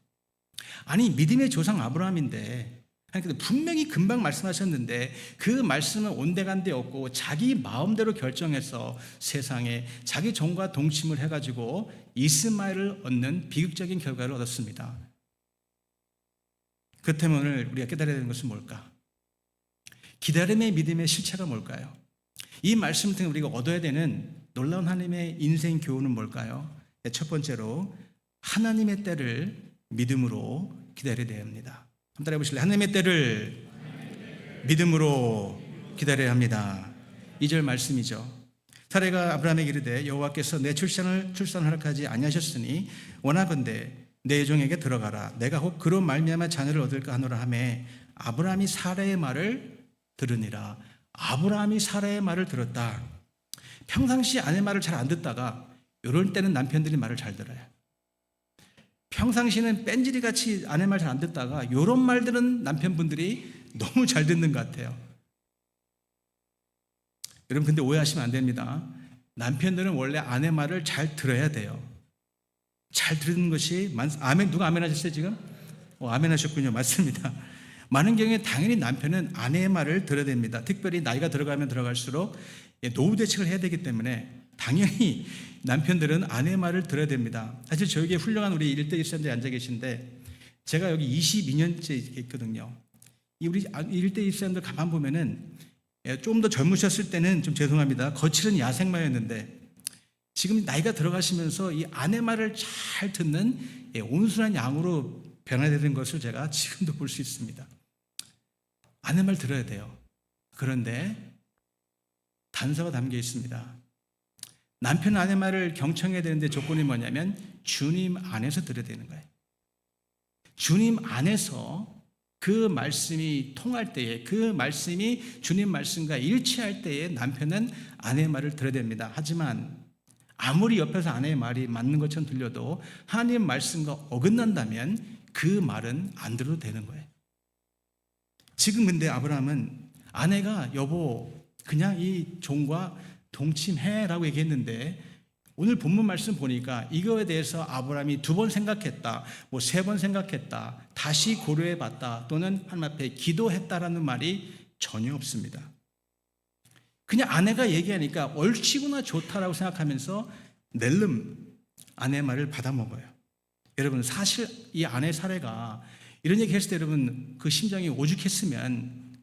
아니 믿음의 조상 아브라함인데 하나님께서 분명히 금방 말씀하셨는데 그 말씀은 온데간데 없고 자기 마음대로 결정해서 세상에 자기 종과 동침을 해가지고 이스마엘을 얻는 비극적인 결과를 얻었습니다. 그렇다면 오늘 우리가 깨달아야 되는 것은 뭘까? 기다림의 믿음의 실체가 뭘까요? 이 말씀을 통해 우리가 얻어야 되는 놀라운 하나님의 인생 교훈은 뭘까요? 첫 번째로 하나님의 때를 믿음으로 기다려야 됩니다. 한번 따라해 보실래요? 하나님의 때를 믿음으로 기다려야 합니다. 2절 말씀이죠. 사례가 아브라함에게 이르되 여호와께서 내 출산을 허락하지 아니하셨으니 원하건대 내 종에게 들어가라. 내가 혹 그로 말미암아 자녀를 얻을까 하노라 하매 아브라함이 사라의 말을 들으니라. 아브라함이 사라의 말을 들었다. 평상시 아내 말을 잘 안 듣다가 이럴 때는 남편들이 말을 잘 들어요. 평상시는 뺀질이 같이 아내 말 잘 안 듣다가 이런 말들은 남편분들이 너무 잘 듣는 것 같아요. 여러분 근데 오해하시면 안 됩니다. 남편들은 원래 아내 말을 잘 들어야 돼요. 잘 듣는 것이 아멘. 누가 아멘 하셨어요 지금? 아멘 하셨군요. 맞습니다. 많은 경우에 당연히 남편은 아내의 말을 들어야 됩니다. 특별히 나이가 들어가면 들어갈수록 노후 대책을 해야 되기 때문에 당연히 남편들은 아내의 말을 들어야 됩니다. 사실 저에게 훌륭한 우리 1대1 사람들이 앉아 계신데 제가 여기 22년째 있거든요. 이 우리 1대1 사람들 가만 보면은 좀 더 젊으셨을 때는 좀 죄송합니다. 거칠은 야생마였는데 지금 나이가 들어가시면서 이 아내 말을 잘 듣는 온순한 양으로 변화되는 것을 제가 지금도 볼 수 있습니다. 아내 말 들어야 돼요. 그런데 단서가 담겨 있습니다. 남편 아내 말을 경청해야 되는데 조건이 뭐냐면 주님 안에서 들어야 되는 거예요. 주님 안에서 그 말씀이 통할 때에 그 말씀이 주님 말씀과 일치할 때에 남편은 아내의 말을 들어야 됩니다. 하지만 아무리 옆에서 아내의 말이 맞는 것처럼 들려도 하나님 말씀과 어긋난다면 그 말은 안 들어도 되는 거예요. 지금 근데 아브라함은 아내가 여보 그냥 이 종과 동침해라고 얘기했는데 오늘 본문 말씀 보니까 이거에 대해서 아브라함이 2번 생각했다, 3번 생각했다, 다시 고려해봤다 또는 하나님 앞에 기도했다라는 말이 전혀 없습니다. 그냥 아내가 얘기하니까 옳지구나 좋다라고 생각하면서 낼름 아내의 말을 받아먹어요. 여러분 사실 이 아내 사례가 이런 얘기 했을 때 여러분 그 심정이 오죽했으면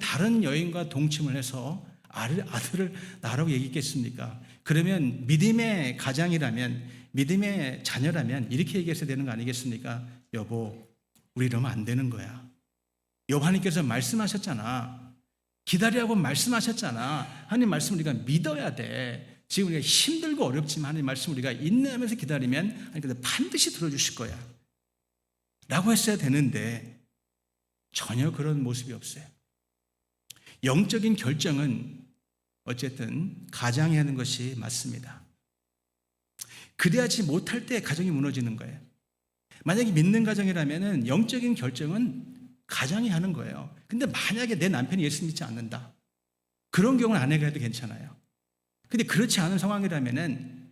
다른 여인과 동침을 해서 아들을 낳으라고 얘기했겠습니까? 그러면 믿음의 가장이라면 믿음의 자녀라면 이렇게 얘기했어야 되는 거 아니겠습니까? 여보 우리 이러면 안 되는 거야. 하나님께서 말씀하셨잖아. 기다리라고 말씀하셨잖아. 하나님 말씀 우리가 믿어야 돼. 지금 우리가 힘들고 어렵지만 하나님 말씀 우리가 인내하면서 기다리면 하나님께서 반드시 들어주실 거야. 라고 했어야 되는데 전혀 그런 모습이 없어요. 영적인 결정은 어쨌든 가장이 하는 것이 맞습니다. 그래야지 못할 때 가정이 무너지는 거예요. 만약에 믿는 가정이라면 영적인 결정은 가장이 하는 거예요. 근데 만약에 내 남편이 예수 믿지 않는다. 그런 경우는 아내가 해도 괜찮아요. 근데 그렇지 않은 상황이라면은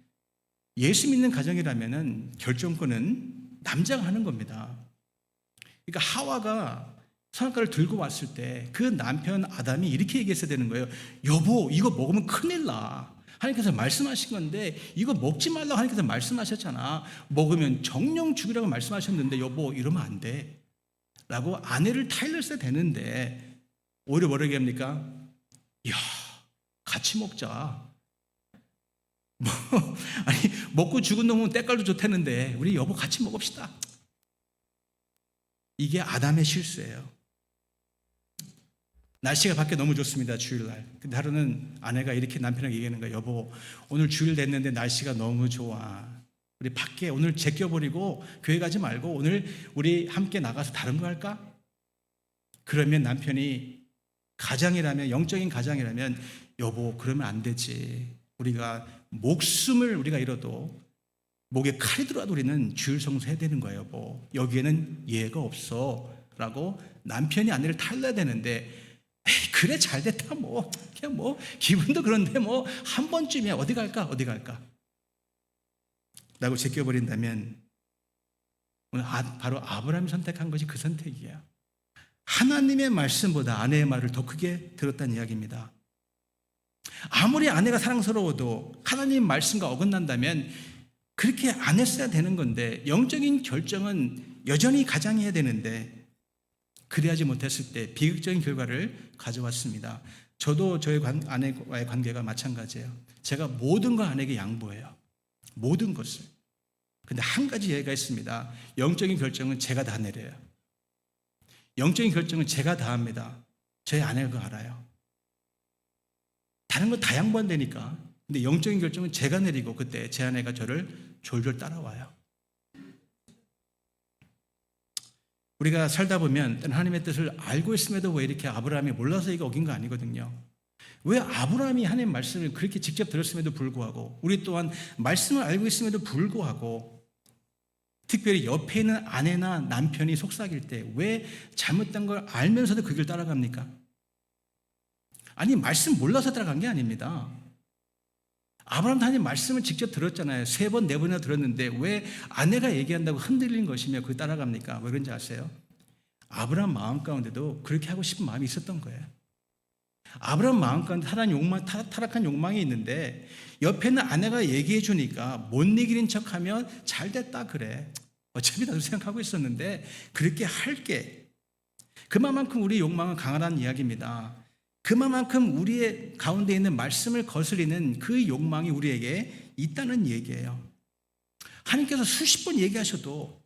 예수 믿는 가정이라면은 결정권은 남자가 하는 겁니다. 그러니까 하와가 선악과를 들고 왔을 때 그 남편 아담이 이렇게 얘기했어야 되는 거예요. 여보, 이거 먹으면 큰일 나. 하나님께서 말씀하신 건데 이거 먹지 말라고 하나님께서 말씀하셨잖아. 먹으면 정령 죽이라고 말씀하셨는데 여보 이러면 안 돼. 라고 아내를 타일렀어야 되는데 오히려 뭐라고 합니까? 이야, 같이 먹자. 아니 먹고 죽은 놈은 때깔도 좋다는데 우리 여보 같이 먹읍시다. 이게 아담의 실수예요. 날씨가 밖에 너무 좋습니다. 주일날. 근데 하루는 아내가 이렇게 남편에게 얘기하는 거예요. 여보, 오늘 주일 됐는데 날씨가 너무 좋아. 우리 밖에 오늘 제껴버리고 교회 가지 말고 오늘 우리 함께 나가서 다른 거 할까? 그러면 남편이 가장이라면, 영적인 가장이라면 여보 그러면 안 되지. 우리가 목숨을 우리가 잃어도 목에 칼이 들어와도 우리는 주일 성수해야 되는 거예요. 여보, 여기에는 예가 없어 라고 남편이 아내를 탈러야 되는데 에이, 그래 잘 됐다 뭐 그냥 뭐 기분도 그런데 뭐 한 번쯤이야 어디 갈까 라고 제껴버린다면 오늘 바로 아브라함이 선택한 것이 그 선택이에요. 하나님의 말씀보다 아내의 말을 더 크게 들었다는 이야기입니다. 아무리 아내가 사랑스러워도 하나님 말씀과 어긋난다면 그렇게 안 했어야 되는 건데 영적인 결정은 여전히 가장이 해야 되는데 그래야지 못했을 때 비극적인 결과를 가져왔습니다. 저도 저희 아내와의 관계가 마찬가지예요. 제가 모든 걸 아내에게 양보해요. 모든 것을. 근데 한 가지 예가 있습니다. 영적인 결정은 제가 다 내려요. 영적인 결정은 제가 다 합니다. 저희 아내가 그거 알아요. 다른 건 다 양보한다니까. 근데 영적인 결정은 제가 내리고 그때 제 아내가 저를 졸졸 따라와요. 우리가 살다 보면 하나님의 뜻을 알고 있음에도 왜 이렇게 아브라함이 몰라서 이게 어긴 거 아니거든요. 왜 아브라함이 하나님 말씀을 그렇게 직접 들었음에도 불구하고 우리 또한 말씀을 알고 있음에도 불구하고 특별히 옆에 있는 아내나 남편이 속삭일 때 왜 잘못된 걸 알면서도 그 길 따라갑니까? 아니 말씀 몰라서 따라간 게 아닙니다. 아브라함도 하나님 말씀을 직접 들었잖아요. 3번, 4번이나 들었는데 왜 아내가 얘기한다고 흔들린 것이며 그걸 따라갑니까? 왜 그런지 아세요? 아브라함 마음 가운데도 그렇게 하고 싶은 마음이 있었던 거예요. 아브라함 마음 가운데 타락한 욕망이 있는데 옆에 있는 아내가 얘기해 주니까 못 이기는 척하면 잘 됐다 그래. 어차피 나도 생각하고 있었는데 그렇게 할게. 그만큼 우리 욕망은 강하다는 이야기입니다. 그만큼 우리의 가운데 있는 말씀을 거스리는 그 욕망이 우리에게 있다는 얘기예요. 하나님께서 수십 번 얘기하셔도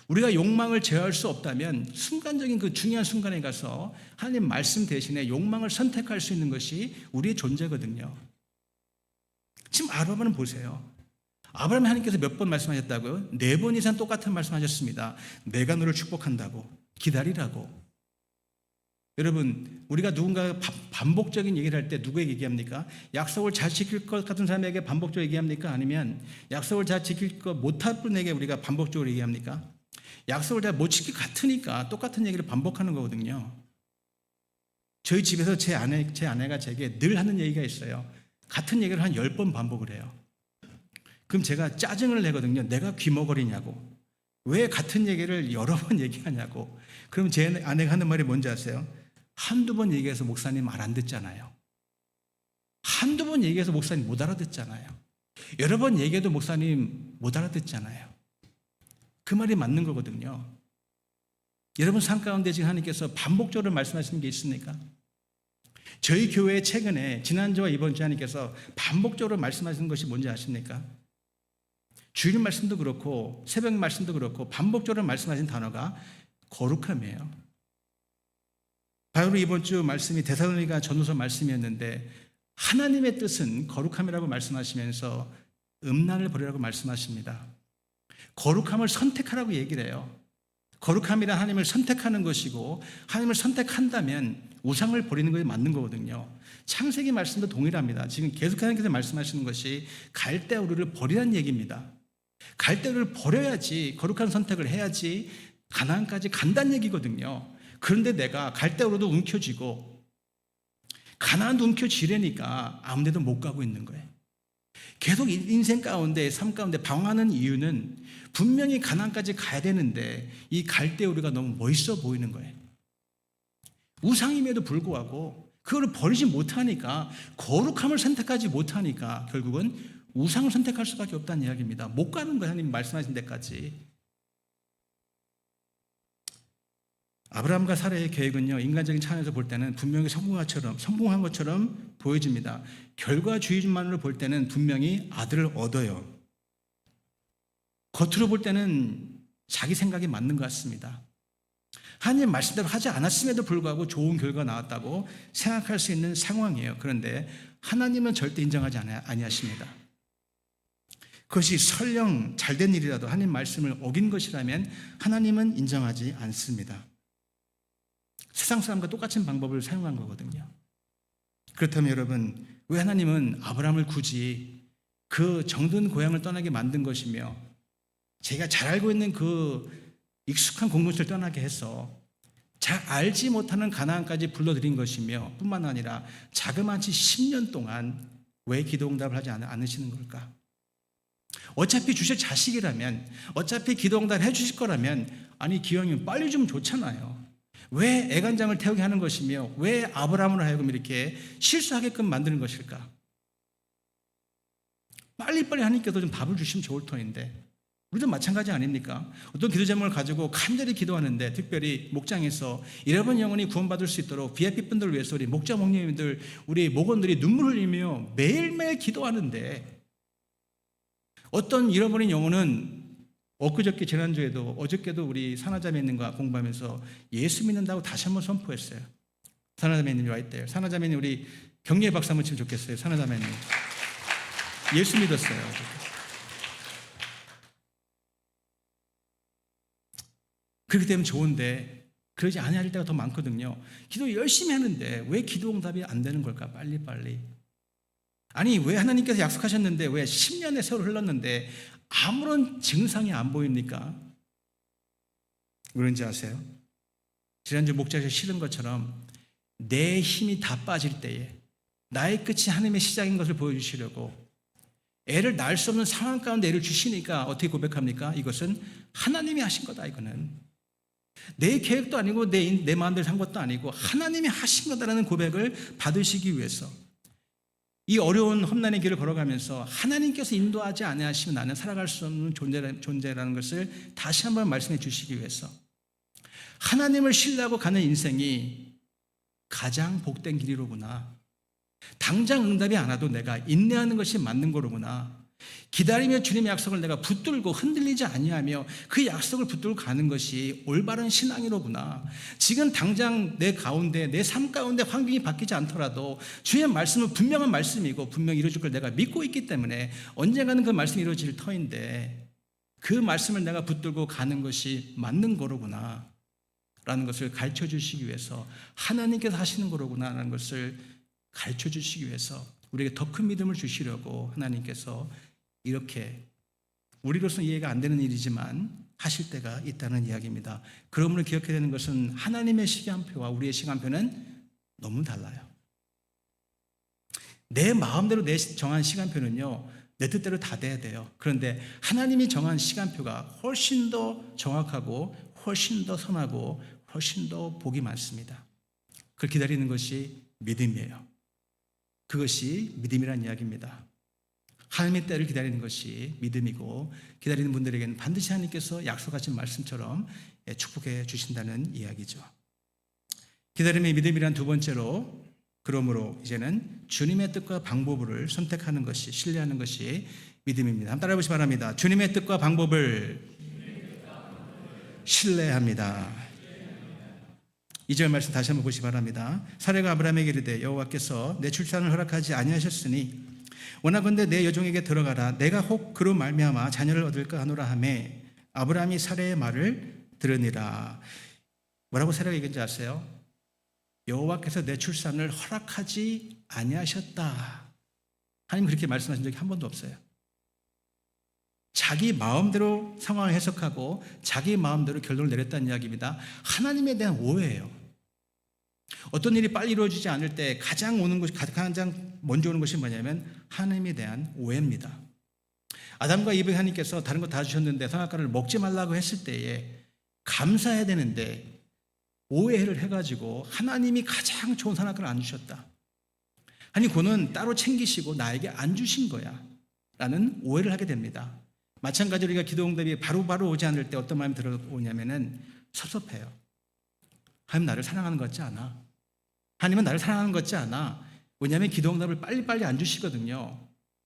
우리가 욕망을 제어할 수 없다면 순간적인 그 중요한 순간에 가서 하나님 말씀 대신에 욕망을 선택할 수 있는 것이 우리의 존재거든요. 지금 아브라함을 보세요. 아브라함이 하나님께서 몇 번 말씀하셨다고요? 4번 이상 똑같은 말씀하셨습니다. 내가 너를 축복한다고, 기다리라고. 여러분, 우리가 누군가 반복적인 얘기를 할 때 누구에게 얘기합니까? 약속을 잘 지킬 것 같은 사람에게 반복적으로 얘기합니까? 아니면 약속을 잘 지킬 것 못할 분에게 우리가 반복적으로 얘기합니까? 약속을 잘 못 지킬 것 같으니까 똑같은 얘기를 반복하는 거거든요. 저희 집에서 제 아내가 제게 늘 하는 얘기가 있어요. 같은 얘기를 한 10번 반복을 해요. 그럼 제가 짜증을 내거든요. 내가 귀머거리냐고. 왜 같은 얘기를 여러 번 얘기하냐고. 그럼 제 아내가 하는 말이 뭔지 아세요? 한두 번 얘기해서 목사님 말 안 듣잖아요. 한두 번 얘기해서 목사님 못 알아듣잖아요. 여러 번 얘기해도 목사님 못 알아듣잖아요. 그 말이 맞는 거거든요. 여러분 삶 가운데 지금 하나님께서 반복적으로 말씀하시는 게 있습니까? 저희 교회에 최근에 지난주와 이번 주 하나님께서 반복적으로 말씀하시는 것이 뭔지 아십니까? 주일 말씀도 그렇고 새벽 말씀도 그렇고 반복적으로 말씀하신 단어가 거룩함이에요. 바로 이번 주 말씀이 데살로니가 전후서 말씀이었는데 하나님의 뜻은 거룩함이라고 말씀하시면서 음란을 버리라고 말씀하십니다. 거룩함을 선택하라고 얘기를 해요. 거룩함이란 하나님을 선택하는 것이고 하나님을 선택한다면 우상을 버리는 것이 맞는 거거든요. 창세기 말씀도 동일합니다. 지금 계속 하나님께서 말씀하시는 것이 갈대우르를 버리라는 얘기입니다. 갈대우르를 버려야지 거룩한 선택을 해야지 가나안까지 간다는 얘기거든요. 그런데 내가 갈대우르도 움켜쥐고 가나안도 움켜쥐려니까 아무 데도 못 가고 있는 거예요. 계속 인생 가운데 삶 가운데 방황하는 이유는 분명히 가나안까지 가야 되는데 이 갈대우르가 너무 멋있어 보이는 거예요. 우상임에도 불구하고 그거를 버리지 못하니까 거룩함을 선택하지 못하니까 결국은 우상을 선택할 수밖에 없다는 이야기입니다. 못 가는 거예요. 하나님 말씀하신 데까지. 아브라함과 사라의 계획은요, 인간적인 차원에서 볼 때는 분명히 성공한 것처럼 보여집니다. 결과주의만으로 볼 때는 분명히 아들을 얻어요. 겉으로 볼 때는 자기 생각이 맞는 것 같습니다. 하나님 말씀대로 하지 않았음에도 불구하고 좋은 결과가 나왔다고 생각할 수 있는 상황이에요. 그런데 하나님은 절대 인정하지 아니하십니다. 그것이 설령 잘된 일이라도 하나님 말씀을 어긴 것이라면 하나님은 인정하지 않습니다. 세상 사람과 똑같은 방법을 사용한 거거든요. 그렇다면 여러분, 왜 하나님은 아브라함을 굳이 그 정든 고향을 떠나게 만든 것이며 제가 잘 알고 있는 그 익숙한 공동체를 떠나게 해서 잘 알지 못하는 가나안까지 불러들인 것이며 뿐만 아니라 자그마치 10년 동안 왜 기도응답을 하지 않으시는 걸까? 어차피 주실 자식이라면, 어차피 기도응답을 해주실 거라면 아니 기왕이면 빨리 좀 좋잖아요. 왜 애간장을 태우게 하는 것이며 왜 아브라함으로 하여금 이렇게 실수하게끔 만드는 것일까? 빨리빨리 하나님께서 좀 답을 주시면 좋을 터인데 우리도 마찬가지 아닙니까? 어떤 기도 제목을 가지고 간절히 기도하는데 특별히 목장에서 잃어버린 영혼이 구원받을 수 있도록 VIP 분들을 위해서 우리 목자 목님들 우리 목원들이 눈물을 흘리며 매일매일 기도하는데 어떤 잃어버린 영혼은 엊그저께 지난주에도 어저께도 우리 산하자매님과 공부하면서 예수 믿는다고 다시 한번 선포했어요. 산하자매님이 와 있대요. 산하자매님 우리 격려의 박수 한번 치면 좋겠어요. 산하자매님 예수 믿었어요. 그렇게 되면 좋은데 그러지 않을 때가 더 많거든요. 기도 열심히 하는데 왜 기도 응답이 안 되는 걸까? 빨리빨리. 아니 왜 하나님께서 약속하셨는데 왜 10년의 세월 흘렀는데 아무런 증상이 안 보입니까? 그런지 아세요? 지난주 목자에서 실은 것처럼 내 힘이 다 빠질 때에 나의 끝이 하나님의 시작인 것을 보여주시려고 애를 낳을 수 없는 상황 가운데 애를 주시니까 어떻게 고백합니까? 이것은 하나님이 하신 거다. 이거는 내 계획도 아니고 내 마음대로 한 것도 아니고 하나님이 하신 거다라는 고백을 받으시기 위해서 이 어려운 험난의 길을 걸어가면서 하나님께서 인도하지 아니하시면 나는 살아갈 수 없는 존재라는 것을 다시 한번 말씀해 주시기 위해서 하나님을 신뢰하고 가는 인생이 가장 복된 길이로구나. 당장 응답이 안 와도 내가 인내하는 것이 맞는 거로구나. 기다리며 주님의 약속을 내가 붙들고 흔들리지 아니하며 그 약속을 붙들고 가는 것이 올바른 신앙이로구나. 지금 당장 내 가운데 내 삶 가운데 환경이 바뀌지 않더라도 주의 말씀은 분명한 말씀이고 분명히 이루어질 걸 내가 믿고 있기 때문에 언젠가는 그 말씀이 이루어질 터인데 그 말씀을 내가 붙들고 가는 것이 맞는 거로구나 라는 것을 가르쳐 주시기 위해서 하나님께서 하시는 거로구나 라는 것을 가르쳐 주시기 위해서 우리에게 더 큰 믿음을 주시려고 하나님께서 이렇게 우리로서는 이해가 안 되는 일이지만 하실 때가 있다는 이야기입니다. 그러므로 기억해야 되는 것은 하나님의 시간표와 우리의 시간표는 너무 달라요. 내 마음대로 내 정한 시간표는요 내 뜻대로 다 돼야 돼요. 그런데 하나님이 정한 시간표가 훨씬 더 정확하고 훨씬 더 선하고 훨씬 더 복이 많습니다. 그걸 기다리는 것이 믿음이에요. 그것이 믿음이란 이야기입니다. 하나님의 때를 기다리는 것이 믿음이고 기다리는 분들에게는 반드시 하나님께서 약속하신 말씀처럼 축복해 주신다는 이야기죠. 기다림의 믿음이란 두 번째로 그러므로 이제는 주님의 뜻과 방법을 선택하는 것이 신뢰하는 것이 믿음입니다. 한번 따라해 보시기 바랍니다. 주님의 뜻과 방법을 신뢰합니다. 2절 말씀 다시 한번 보시기 바랍니다. 사례가 아브라함에게 이르되 여호와께서 내 출산을 허락하지 아니하셨으니 원하건대 내 여종에게 들어가라. 내가 혹 그로 말미암아 자녀를 얻을까 하노라 하매 아브라함이 사례의 말을 들으니라. 뭐라고 사례가 얘기했는지 아세요? 여호와께서 내 출산을 허락하지 아니하셨다. 하나님 그렇게 말씀하신 적이 한 번도 없어요. 자기 마음대로 상황을 해석하고 자기 마음대로 결론을 내렸다는 이야기입니다. 하나님에 대한 오해예요. 어떤 일이 빨리 이루어지지 않을 때 가장 먼저 오는 것이 뭐냐면 하나님에 대한 오해입니다. 아담과 이브의 하나님께서 다른 거 다 주셨는데 선악과를 먹지 말라고 했을 때에 감사해야 되는데 오해를 해가지고 하나님이 가장 좋은 선악과를 안 주셨다. 아니 그는 따로 챙기시고 나에게 안 주신 거야 라는 오해를 하게 됩니다. 마찬가지로 우리가 기도 응답이 바로 오지 않을 때 어떤 마음이 들어오냐면은 섭섭해요. 하나님 나를 사랑하는 것 같지 않아. 하나님은 나를 사랑하는 것 같지 않아. 왜냐하면 기도 응답을 빨리빨리 안 주시거든요.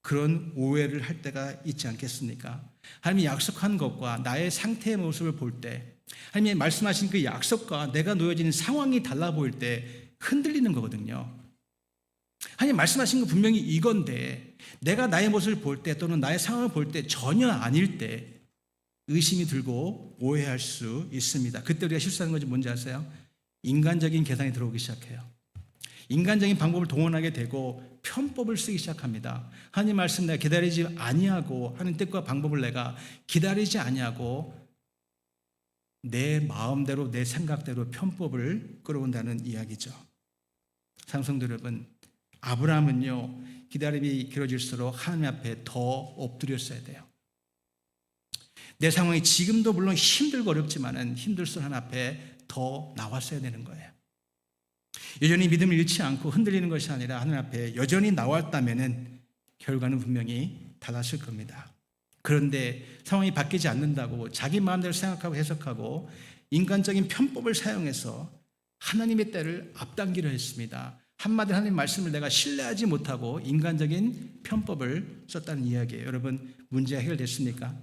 그런 오해를 할 때가 있지 않겠습니까? 하나님이 약속한 것과 나의 상태의 모습을 볼 때, 하나님이 말씀하신 그 약속과 내가 놓여지는 상황이 달라 보일 때 흔들리는 거거든요. 하나님 말씀하신 거 분명히 이건데 내가 나의 모습을 볼 때 또는 나의 상황을 볼 때 전혀 아닐 때 의심이 들고 오해할 수 있습니다. 그때 우리가 실수하는 것이 뭔지 아세요? 인간적인 계산이 들어오기 시작해요. 인간적인 방법을 동원하게 되고 편법을 쓰기 시작합니다. 하나님 말씀 내가 기다리지 아니하고 하는 뜻과 방법을 내가 기다리지 아니하고 내 마음대로 내 생각대로 편법을 끌어온다는 이야기죠. 상성도 여러분, 아브라함은요 기다림이 길어질수록 하나님 앞에 더 엎드렸어야 돼요. 내 상황이 지금도 물론 힘들고 어렵지만은 힘들수록 하나님 앞에 더 나왔어야 되는 거예요. 여전히 믿음을 잃지 않고 흔들리는 것이 아니라 하나님 앞에 여전히 나왔다면은 결과는 분명히 달랐을 겁니다. 그런데 상황이 바뀌지 않는다고 자기 마음대로 생각하고 해석하고 인간적인 편법을 사용해서 하나님의 때를 앞당기려 했습니다. 한마디로 하나님 말씀을 내가 신뢰하지 못하고 인간적인 편법을 썼다는 이야기예요. 여러분 문제가 해결됐습니까?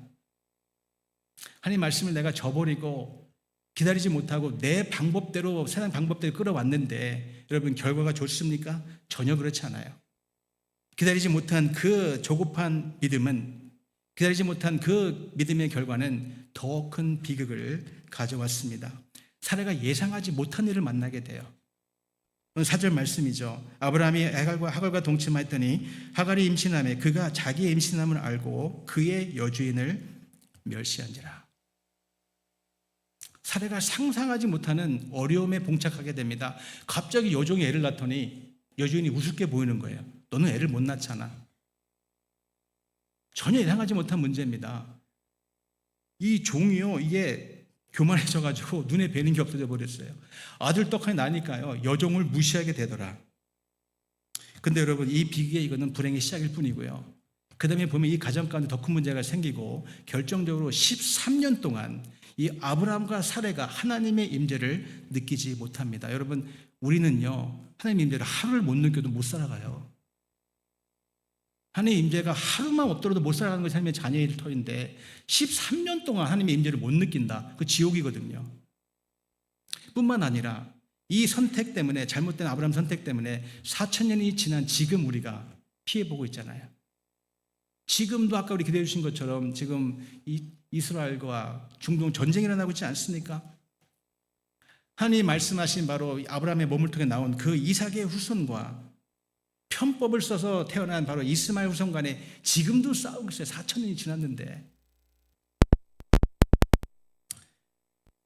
하나님 말씀을 내가 저버리고 기다리지 못하고 내 방법대로 세상 방법대로 끌어왔는데 여러분 결과가 좋습니까? 전혀 그렇지 않아요. 기다리지 못한 그 조급한 믿음은 기다리지 못한 그 믿음의 결과는 더 큰 비극을 가져왔습니다. 사례가 예상하지 못한 일을 만나게 돼요. 4절 말씀이죠. 아브라함이 하갈과 동침하였더니 하갈이 임신하매 그가 자기의 임신함을 알고 그의 여주인을 멸시한지라. 사례가 상상하지 못하는 어려움에 봉착하게 됩니다. 갑자기 여종이 애를 낳더니 여주인이 우습게 보이는 거예요. 너는 애를 못 낳잖아. 전혀 예상하지 못한 문제입니다. 이 종이요 이게 교만해져가지고 눈에 뵈는 게 없어져 버렸어요. 아들 떡하니 나니까요 여종을 무시하게 되더라. 근데 여러분 이 비극의 이거는 불행의 시작일 뿐이고요. 그 다음에 보면 이 가정 가운데 더 큰 문제가 생기고 결정적으로 13년 동안 이 아브라함과 사레가 하나님의 임재를 느끼지 못합니다. 여러분 우리는요 하나님의 임재를 하루를 못 느껴도 못 살아가요. 하나님의 임재가 하루만 없더라도 못 살아가는 것이 하나님의 자녀의 터인데 13년 동안 하나님의 임재를 못 느낀다. 그 지옥이거든요. 뿐만 아니라 이 선택 때문에 잘못된 아브라함 선택 때문에 4,000년이 지난 지금 우리가 피해보고 있잖아요. 지금도 아까 우리 기대해 주신 것처럼 지금 이스라엘과 중동 전쟁이 일어나고 있지 않습니까? 하나님이 말씀하신 바로 아브라함의 몸을 통해 나온 그 이삭의 후손과 편법을 써서 태어난 바로 이스마엘 후손 간에 지금도 싸우고 있어요. 4,000년이 지났는데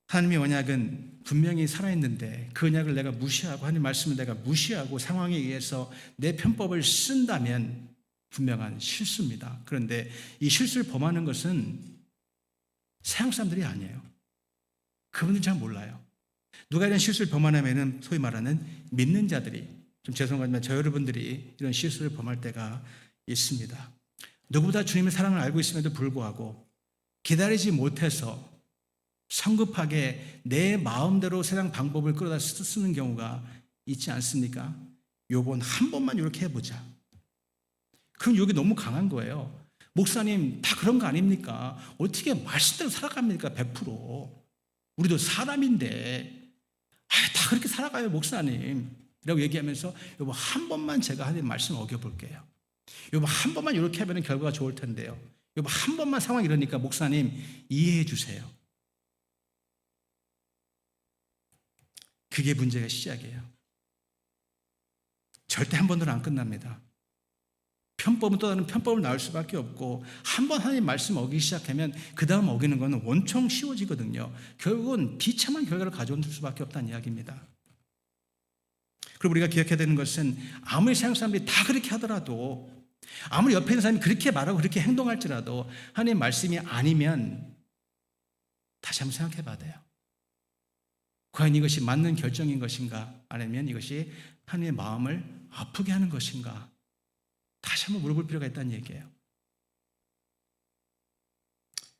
하나님의 언약은 분명히 살아있는데 그 언약을 내가 무시하고 하나님 말씀을 내가 무시하고 상황에 의해서 내 편법을 쓴다면 분명한 실수입니다. 그런데 이 실수를 범하는 것은 서양 사람들이 아니에요. 그분들 잘 몰라요. 누가 이런 실수를 범하냐면 소위 말하는 믿는 자들이, 좀 죄송하지만 저 여러분들이 이런 실수를 범할 때가 있습니다. 누구보다 주님의 사랑을 알고 있음에도 불구하고 기다리지 못해서 성급하게 내 마음대로 세상 방법을 끌어다 쓰는 경우가 있지 않습니까? 요번 한 번만 이렇게 해보자. 그럼 여기 너무 강한 거예요. 목사님 다 그런 거 아닙니까? 어떻게 말씀대로 살아갑니까? 100%. 우리도 사람인데 다 그렇게 살아가요 목사님 라고 얘기하면서 여보 한 번만 제가 하나님 말씀 어겨볼게요. 여보 한 번만 이렇게 하면 결과가 좋을 텐데요. 여보 한 번만 상황이 이러니까 목사님 이해해 주세요. 그게 문제가 시작이에요. 절대 한 번으로 안 끝납니다. 편법은 또 다른 편법을 나올 수밖에 없고 한 번 하나님 말씀 어기기 시작하면 그 다음 어기는 것은 원청 쉬워지거든요. 결국은 비참한 결과를 가져올 수밖에 없다는 이야기입니다. 그리고 우리가 기억해야 되는 것은 아무리 세상 사람들이 다 그렇게 하더라도 아무리 옆에 있는 사람이 그렇게 말하고 그렇게 행동할지라도 하나님 말씀이 아니면 다시 한번 생각해 봐야 돼요. 과연 이것이 맞는 결정인 것인가 아니면 이것이 하나님의 마음을 아프게 하는 것인가 다시 한번 물어볼 필요가 있다는 얘기예요.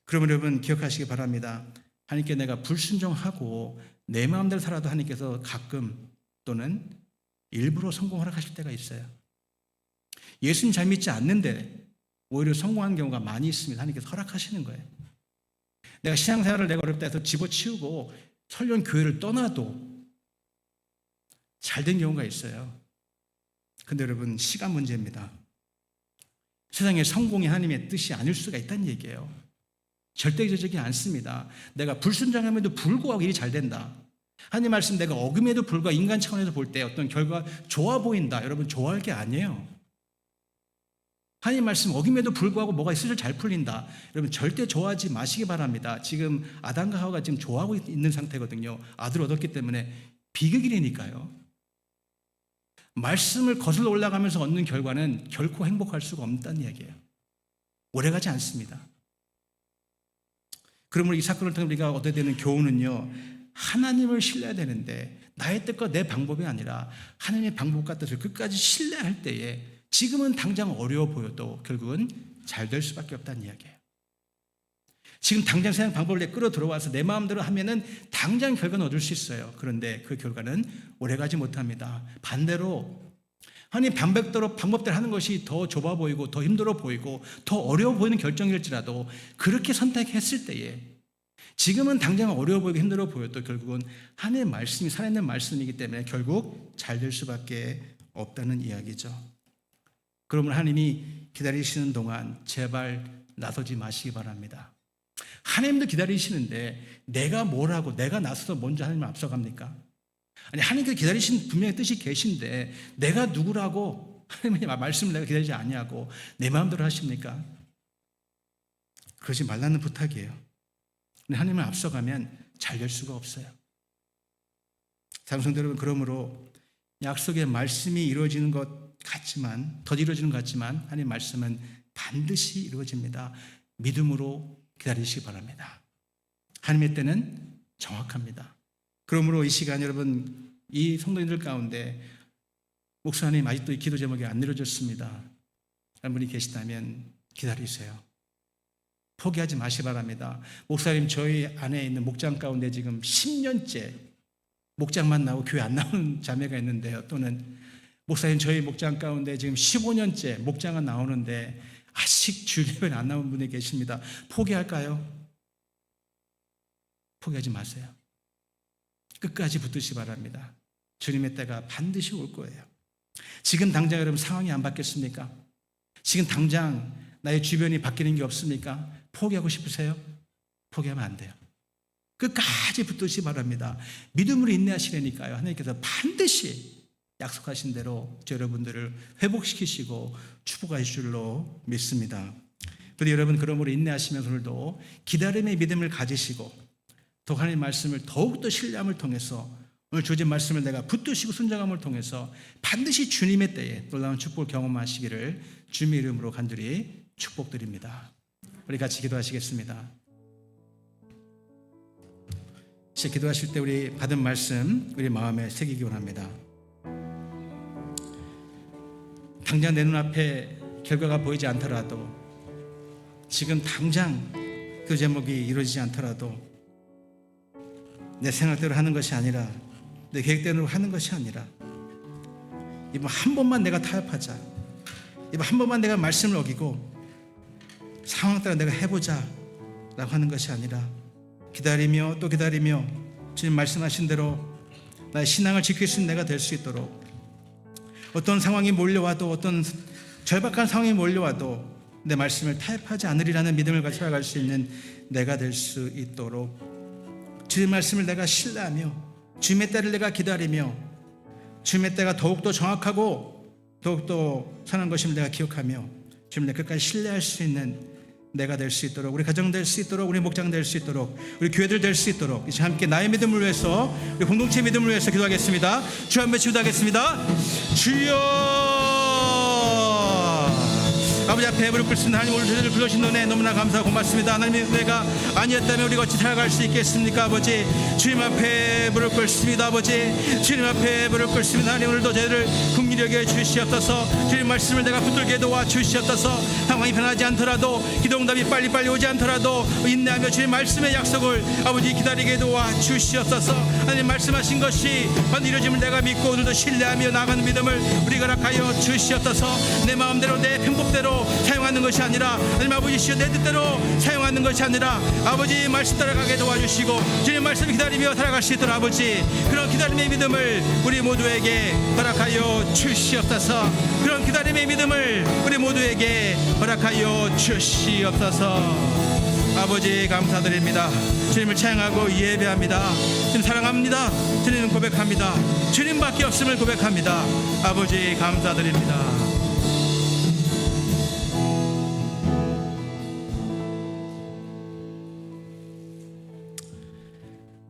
그러면 여러분 기억하시기 바랍니다. 하나님께 내가 불순종하고 내 마음대로 살아도 하나님께서 가끔 또는 일부러 성공하라 하실 때가 있어요. 예수님 잘 믿지 않는데 오히려 성공하는 경우가 많이 있습니다. 하나님께서 허락하시는 거예요. 내가 신앙생활을 내가 어렵다 해서 집어치우고 설령 교회를 떠나도 잘 된 경우가 있어요. 근데 여러분 시간 문제입니다. 세상에 성공이 하나님의 뜻이 아닐 수가 있다는 얘기예요. 절대적이지 않습니다. 내가 불순종함에도 불구하고 일이 잘 된다. 하나님 말씀 내가 어금에도 불구하고 인간 차원에서 볼 때 어떤 결과가 좋아 보인다. 여러분 좋아할 게 아니에요. 하나님 말씀 어김에도 불구하고 뭐가 슬슬 잘 풀린다. 여러분 절대 좋아하지 마시기 바랍니다. 지금 아담과 하와가 지금 좋아하고 있는 상태거든요. 아들을 얻었기 때문에 비극이니까요. 말씀을 거슬러 올라가면서 얻는 결과는 결코 행복할 수가 없다는 이야기예요. 오래가지 않습니다. 그러므로 이 사건을 통해 우리가 얻어야 되는 교훈은요, 하나님을 신뢰해야 되는데 나의 뜻과 내 방법이 아니라 하나님의 방법과 뜻을 끝까지 신뢰할 때에 지금은 당장 어려워 보여도 결국은 잘 될 수밖에 없다는 이야기예요. 지금 당장 세상 방법을 내 끌어 들어와서 내 마음대로 하면은 당장 결과는 얻을 수 있어요. 그런데 그 결과는 오래가지 못합니다. 반대로 하나님 방법대로 하는 것이 더 좁아 보이고 더 힘들어 보이고 더 어려워 보이는 결정일지라도 그렇게 선택했을 때에 지금은 당장 어려워 보이고 힘들어 보여도 결국은 하나님의 말씀이 살아있는 말씀이기 때문에 결국 잘 될 수밖에 없다는 이야기죠. 그러면 하나님이 기다리시는 동안 제발 나서지 마시기 바랍니다. 하나님도 기다리시는데 내가 뭘 하고 내가 나서서 먼저 하나님을 앞서갑니까? 아니 하나님께서 기다리신 분명히 뜻이 계신데 내가 누구라고 하나님의 말씀을 내가 기다리지 아니하고 내 마음대로 하십니까? 그러지 말라는 부탁이에요. 근데 하나님을 앞서가면 잘 될 수가 없어요. 사랑하는 여러분, 그러므로 약속의 말씀이 이루어지는 것 같지만 더 이루어지는 것 같지만 하나님의 말씀은 반드시 이루어집니다. 믿음으로 기다리시기 바랍니다. 하나님의 때는 정확합니다. 그러므로 이 시간 여러분 이 성도님들 가운데 목사님 아직도 이 기도 제목이 안 이루어졌습니다 라는 분이 계시다면 기다리세요. 포기하지 마시기 바랍니다. 목사님 저희 안에 있는 목장 가운데 지금 10년째 목장만 나오고 교회 안 나오는 자매가 있는데요. 또는 목사님 저희 목장 가운데 지금 15년째 목장은 나오는데 아직 주일예배는 안 나온 분이 계십니다. 포기할까요? 포기하지 마세요. 끝까지 붙으시기 바랍니다. 주님의 때가 반드시 올 거예요. 지금 당장 여러분 상황이 안 바뀌었습니까? 지금 당장 나의 주변이 바뀌는 게 없습니까? 포기하고 싶으세요? 포기하면 안 돼요. 끝까지 붙으시기 바랍니다. 믿음으로 인내하시려니까요. 하나님께서 반드시 약속하신 대로 저 여러분들을 회복시키시고 축복하실 줄로 믿습니다. 그런데 여러분 그러므로 인내하시면서 오늘도 기다림의 믿음을 가지시고 또 하나님의 말씀을 더욱더 신뢰함을 통해서 오늘 주어진 말씀을 내가 붙드시고 순종함을 통해서 반드시 주님의 때에 놀라운 축복을 경험하시기를 주님의 이름으로 간절히 축복드립니다. 우리 같이 기도하시겠습니다. 이제 기도하실 때 우리 받은 말씀 우리 마음에 새기기 원합니다. 당장 내 눈앞에 결과가 보이지 않더라도 지금 당장 그 제목이 이루어지지 않더라도 내 생각대로 하는 것이 아니라 내 계획대로 하는 것이 아니라 이번 한 번만 내가 타협하자, 이번 한 번만 내가 말씀을 어기고 상황 따라 내가 해보자 라고 하는 것이 아니라 기다리며 또 기다리며 주님 말씀하신 대로 나의 신앙을 지킬 수 있는 내가 될 수 있도록, 어떤 상황이 몰려와도, 어떤 절박한 상황이 몰려와도 내 말씀을 타협하지 않으리라는 믿음을 가지고 살아갈 수 있는 내가 될 수 있도록, 주의 말씀을 내가 신뢰하며 주님의 때를 내가 기다리며 주님의 때가 더욱더 정확하고 더욱더 선한 것임을 내가 기억하며 주님을 끝까지 신뢰할 수 있는 내가 될 수 있도록, 우리 가정 될 수 있도록, 우리 목장 될 수 있도록, 우리 교회들 될 수 있도록 이제 함께 나의 믿음을 위해서, 우리 공동체 믿음을 위해서 기도하겠습니다. 주 한번 기도하겠습니다. 주여, 아버지 앞에 무릎 꿇습니다. 하나님, 오늘 저희를 불러주신 은혜 너무나 감사하고 고맙습니다. 하나님의 은혜가 아니었다면 우리가 어찌 살아갈 수 있겠습니까? 아버지, 주님 앞에 무릎 꿇습니다. 아버지, 주님 앞에 무릎 꿇습니다. 하나님, 오늘도 저희를 긍휼히 여겨 주시옵소서. 주님 말씀을 내가 붙들게 도와 주시옵소서. 상황이 변하지 않더라도, 기도응답이 빨리빨리 오지 않더라도 인내하며 주님 말씀의 약속을 아버지 기다리게 도와 주시옵소서. 하나님 말씀하신 것이 반드시 이루어짐을 내가 믿고 오늘도 신뢰하며 나가는 믿음을 우리가 허락하여 주시옵소서. 내 마음대로 내 편법대로 사용하는 것이 아니라, 하나님 아버지시여 내 뜻대로 사용하는 것이 아니라 아버지 말씀 따라가게 도와주시고 주님 말씀을 기다리며 살아갈 수 있도록 아버지, 그런 기다림의 믿음을 우리 모두에게 허락하여 주시옵소서. 그런 기다림의 믿음을 우리 모두에게 허락하여 주시옵소서. 아버지 감사드립니다. 주님을 찬양하고 예배합니다. 주님 사랑합니다. 주님 고백합니다. 주님밖에 없음을 고백합니다. 아버지 감사드립니다.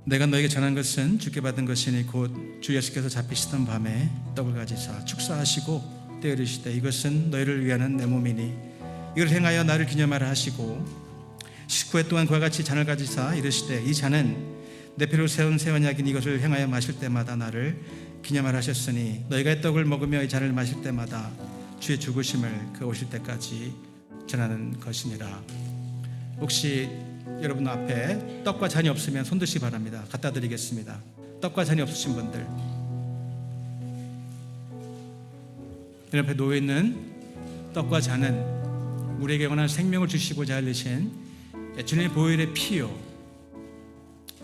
내가 너에게 전한 것은 주께 받은 것이니 곧 주 예수께서 잡히시던 밤에 떡을 가지사 축사하시고 떼어 이르시되 이것은 너희를 위하는 내 몸이니 이걸 행하여 나를 기념하라 하시고, 식후에 또한 그와 같이 잔을 가지사 이르시되 이 잔은 내 피로 세운 새 언약이니 이것을 행하여 마실 때마다 나를 기념하라 하셨으니 너희가 이 떡을 먹으며 이 잔을 마실 때마다 주의 죽으심을 그 오실 때까지 전하는 것이니라. 혹시 여러분 앞에 떡과 잔이 없으면 손드시기 바랍니다. 갖다 드리겠습니다. 떡과 잔이 없으신 분들, 여러분 앞에 놓여있는 떡과 잔은 우리에게 원한 생명을 주시고자 흘리신 주님의 보혈의 피요,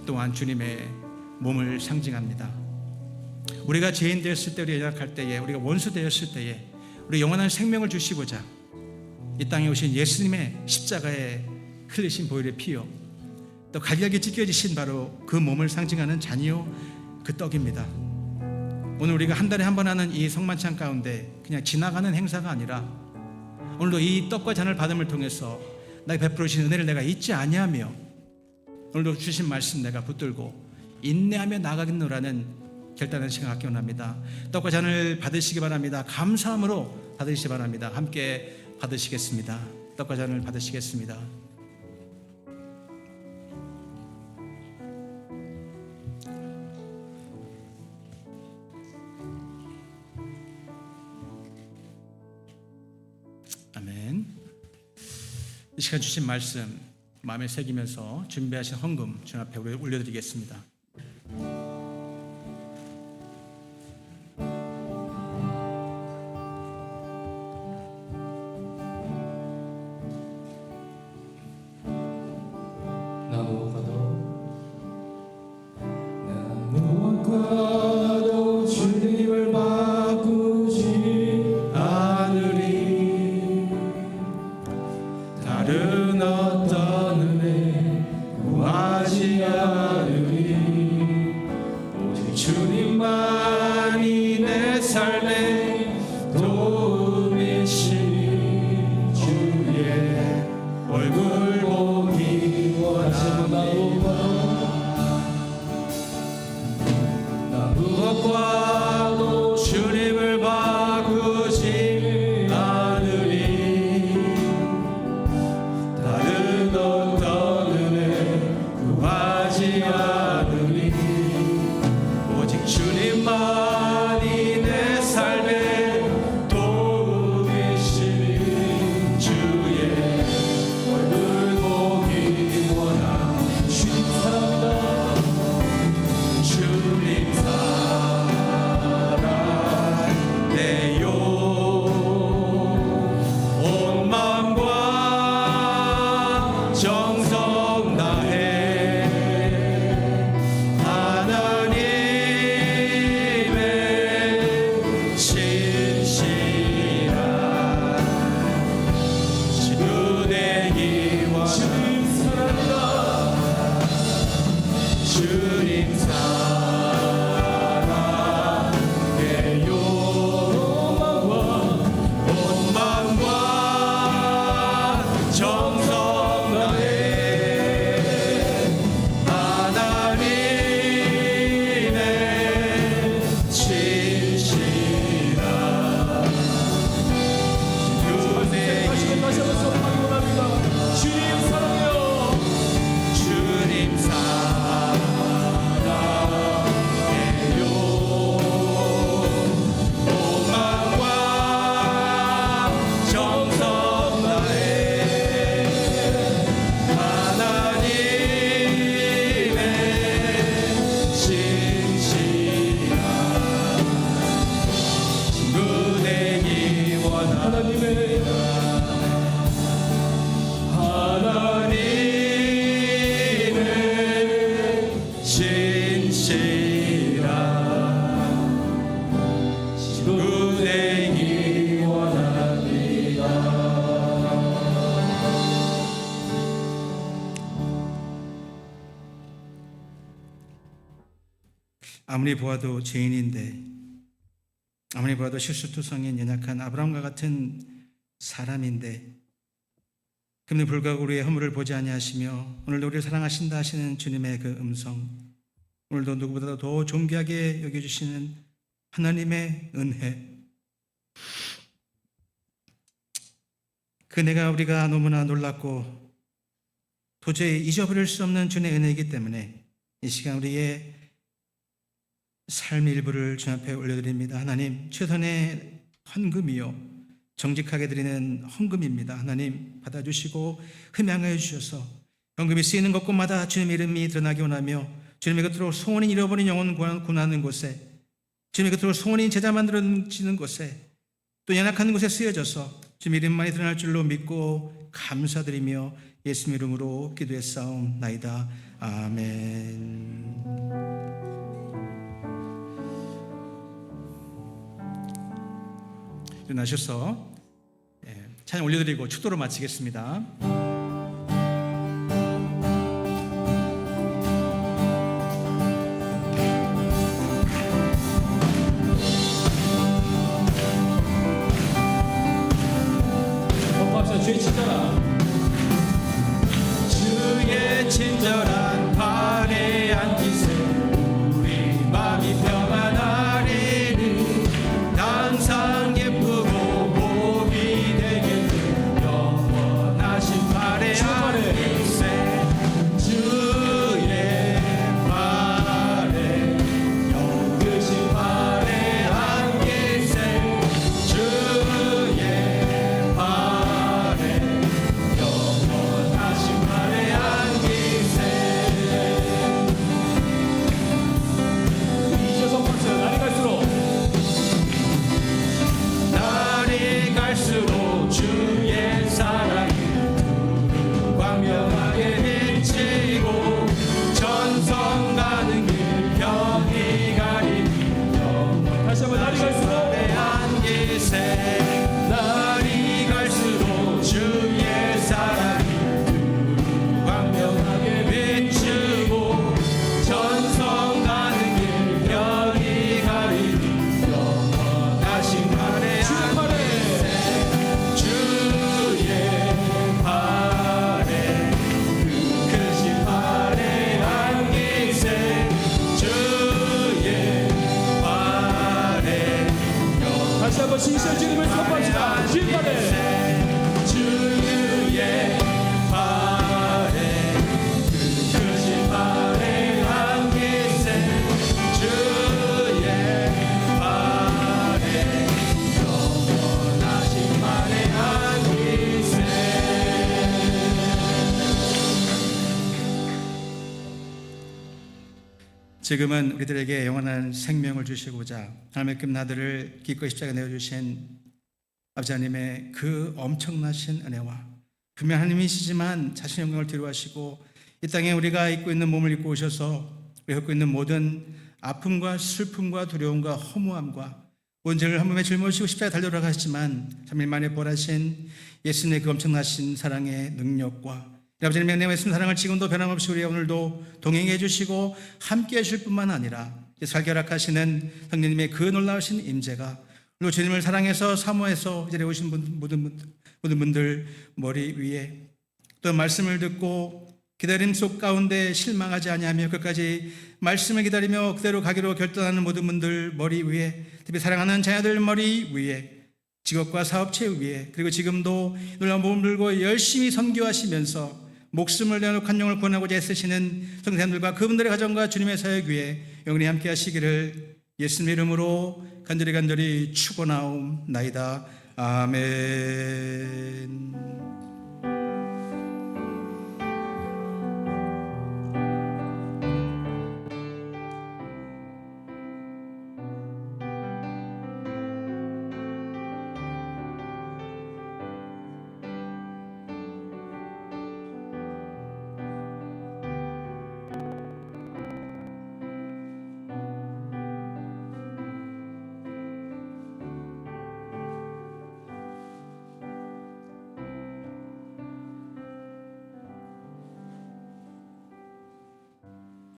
또한 주님의 몸을 상징합니다. 우리가 죄인 되었을 때, 우리가 연약할 때에, 우리가 원수 되었을 때에 우리 영원한 생명을 주시고자 이 땅에 오신 예수님의 십자가에 흘리신 보혈의 피요, 또 갈기갈기 찢겨지신 바로 그 몸을 상징하는 잔이요 그 떡입니다. 오늘 우리가 한 달에 한 번 하는 이 성만찬 가운데 그냥 지나가는 행사가 아니라 오늘도 이 떡과 잔을 받음을 통해서 나에게 베풀어 주신 은혜를 내가 잊지 아니하며 오늘도 주신 말씀 내가 붙들고 인내하며 나가겠노라는 결단하는 시간 갖기 원합니다. 떡과 잔을 받으시기 바랍니다. 감사함으로 받으시기 바랍니다. 함께 받으시겠습니다. 떡과 잔을 받으시겠습니다. 아멘. 이 시간 주신 말씀 마음에 새기면서 준비하신 헌금 주님 앞에 올려드리겠습니다. 나무와과도 주님을 바꾸지 않으리. 다른 어떤 은혜 구하지 않으리. 오직 주님만이 내 삶의 도움이시니 주의 얼굴 보기 원합니다. 무엇과도 주님을 바꾸지 않으리. 다른 어떤 은혜 구하지 않으리. 오직 주님만이 내 삶의 도움이시니 주의 얼굴 보기 원하니. 주님 사랑합니다. 주님 사랑해요. 온 마음과 정성 다해 주님 사랑해요. 온 마음과 정성 다해 하나님의 진실한 다시 한번 소리하기 원합니다. 주님 사랑해요. 주님 사랑해요. 온 마음과 정성 다해 하나님의 진실한 친구 되기 원합니다. 하나님의 진실한 친구 되기 원합니다. 아무리 보아도 죄인인데, 아무리 보아도 실수투성인 연약한 아브라함과 같은 사람인데, 그럼에도 불구하고 우리의 허물을 보지 아니하시며 오늘도 우리를 사랑하신다 하시는 주님의 그 음성, 오늘도 누구보다도 더 존귀하게 여겨주시는 하나님의 은혜, 그 은혜가 우리가 너무나 놀랍고 도저히 잊어버릴 수 없는 주님의 은혜이기 때문에 이 시간 우리의 삶의 일부를 주님 앞에 올려드립니다. 하나님, 최선의 헌금이요 정직하게 드리는 헌금입니다. 하나님 받아주시고 흠양하여 주셔서 헌금이 쓰이는 곳곳마다 주님의 이름이 드러나기 원하며 주님의 곁으로 소원인 잃어버린 영혼 구하는 곳에, 주님의 곁으로 소원인 제자 만들어지는 곳에, 또 연약한 곳에 쓰여져서 주님의 이름만이 드러날 줄로 믿고 감사드리며 예수님 이름으로 기도했사옵나이다. 아멘. 일어나셔서 찬양 올려드리고 축도로 마치겠습니다. 범합시다. 주의 친절한 주의 친절한 발에 앉으세 우리 마음이 평안하리니 항상 예쁘고 복이 되겠네 영원하신 발에 앉으세 주의 발에 영크신 발에 앉으세 주의 발에 영원하신 발에 앉으세 이셔서 박수 날이 갈수록 날이 갈수록 주의 사랑이 광명하게 비치고 전성 가는 길 병이 가리니 다시 한번 날이 갈수록 발에 안기세 날이 갈수록 주의 사랑이 광명하게 비추고 전성 가는 길 병이 가리니 영원하신 발에 안기세 주의 발에 그 크신 발에 안기세 주의 발에 다시 한번 신실 주님을 선포합시다. 주의 발에 주의 발에 그 크신 발에 안기세 주의 발에 영원하신 발에 안기세 지금은 우리들에게 영원한 생명을 주시고자 하나님의 금나들을 기꺼이 십자가에 내어주신 아버지 하나님의 그 엄청나신 은혜와 분명 하나님이시지만 자신의 영광을 뒤로하시고 이 땅에 우리가 입고 있는 몸을 입고 오셔서 우리가 입고 있는 모든 아픔과 슬픔과 두려움과 허무함과 온전을 한 몸에 짊어지고 십자가에 달려가셨지만 3일 만에 부활하신 예수님의 그 엄청나신 사랑의 능력과 아버지님 명령의 말씀 사랑을 지금도 변함없이 우리 오늘도 동행해 주시고 함께 해주실 뿐만 아니라 살결락하시는 성령님의 그 놀라우신 임재가 그리고 주님을 사랑해서 사모해서 이 자리에 오신 모든 분들 머리 위에 또 말씀을 듣고 기다림 속 가운데 실망하지 아니하며 끝까지 말씀을 기다리며 그대로 가기로 결단하는 모든 분들 머리 위에 특히 사랑하는 자녀들 머리 위에 직업과 사업체 위에 그리고 지금도 놀라운 몸을 들고 열심히 선교하시면서 목숨을 내어놓고 한 영을 구원하고자 애쓰시는 성도님들과 그분들의 가정과 주님의 사역 위에 영원히 함께 하시기를 예수님의 이름으로 간절히 축원하옵나이다. 아멘.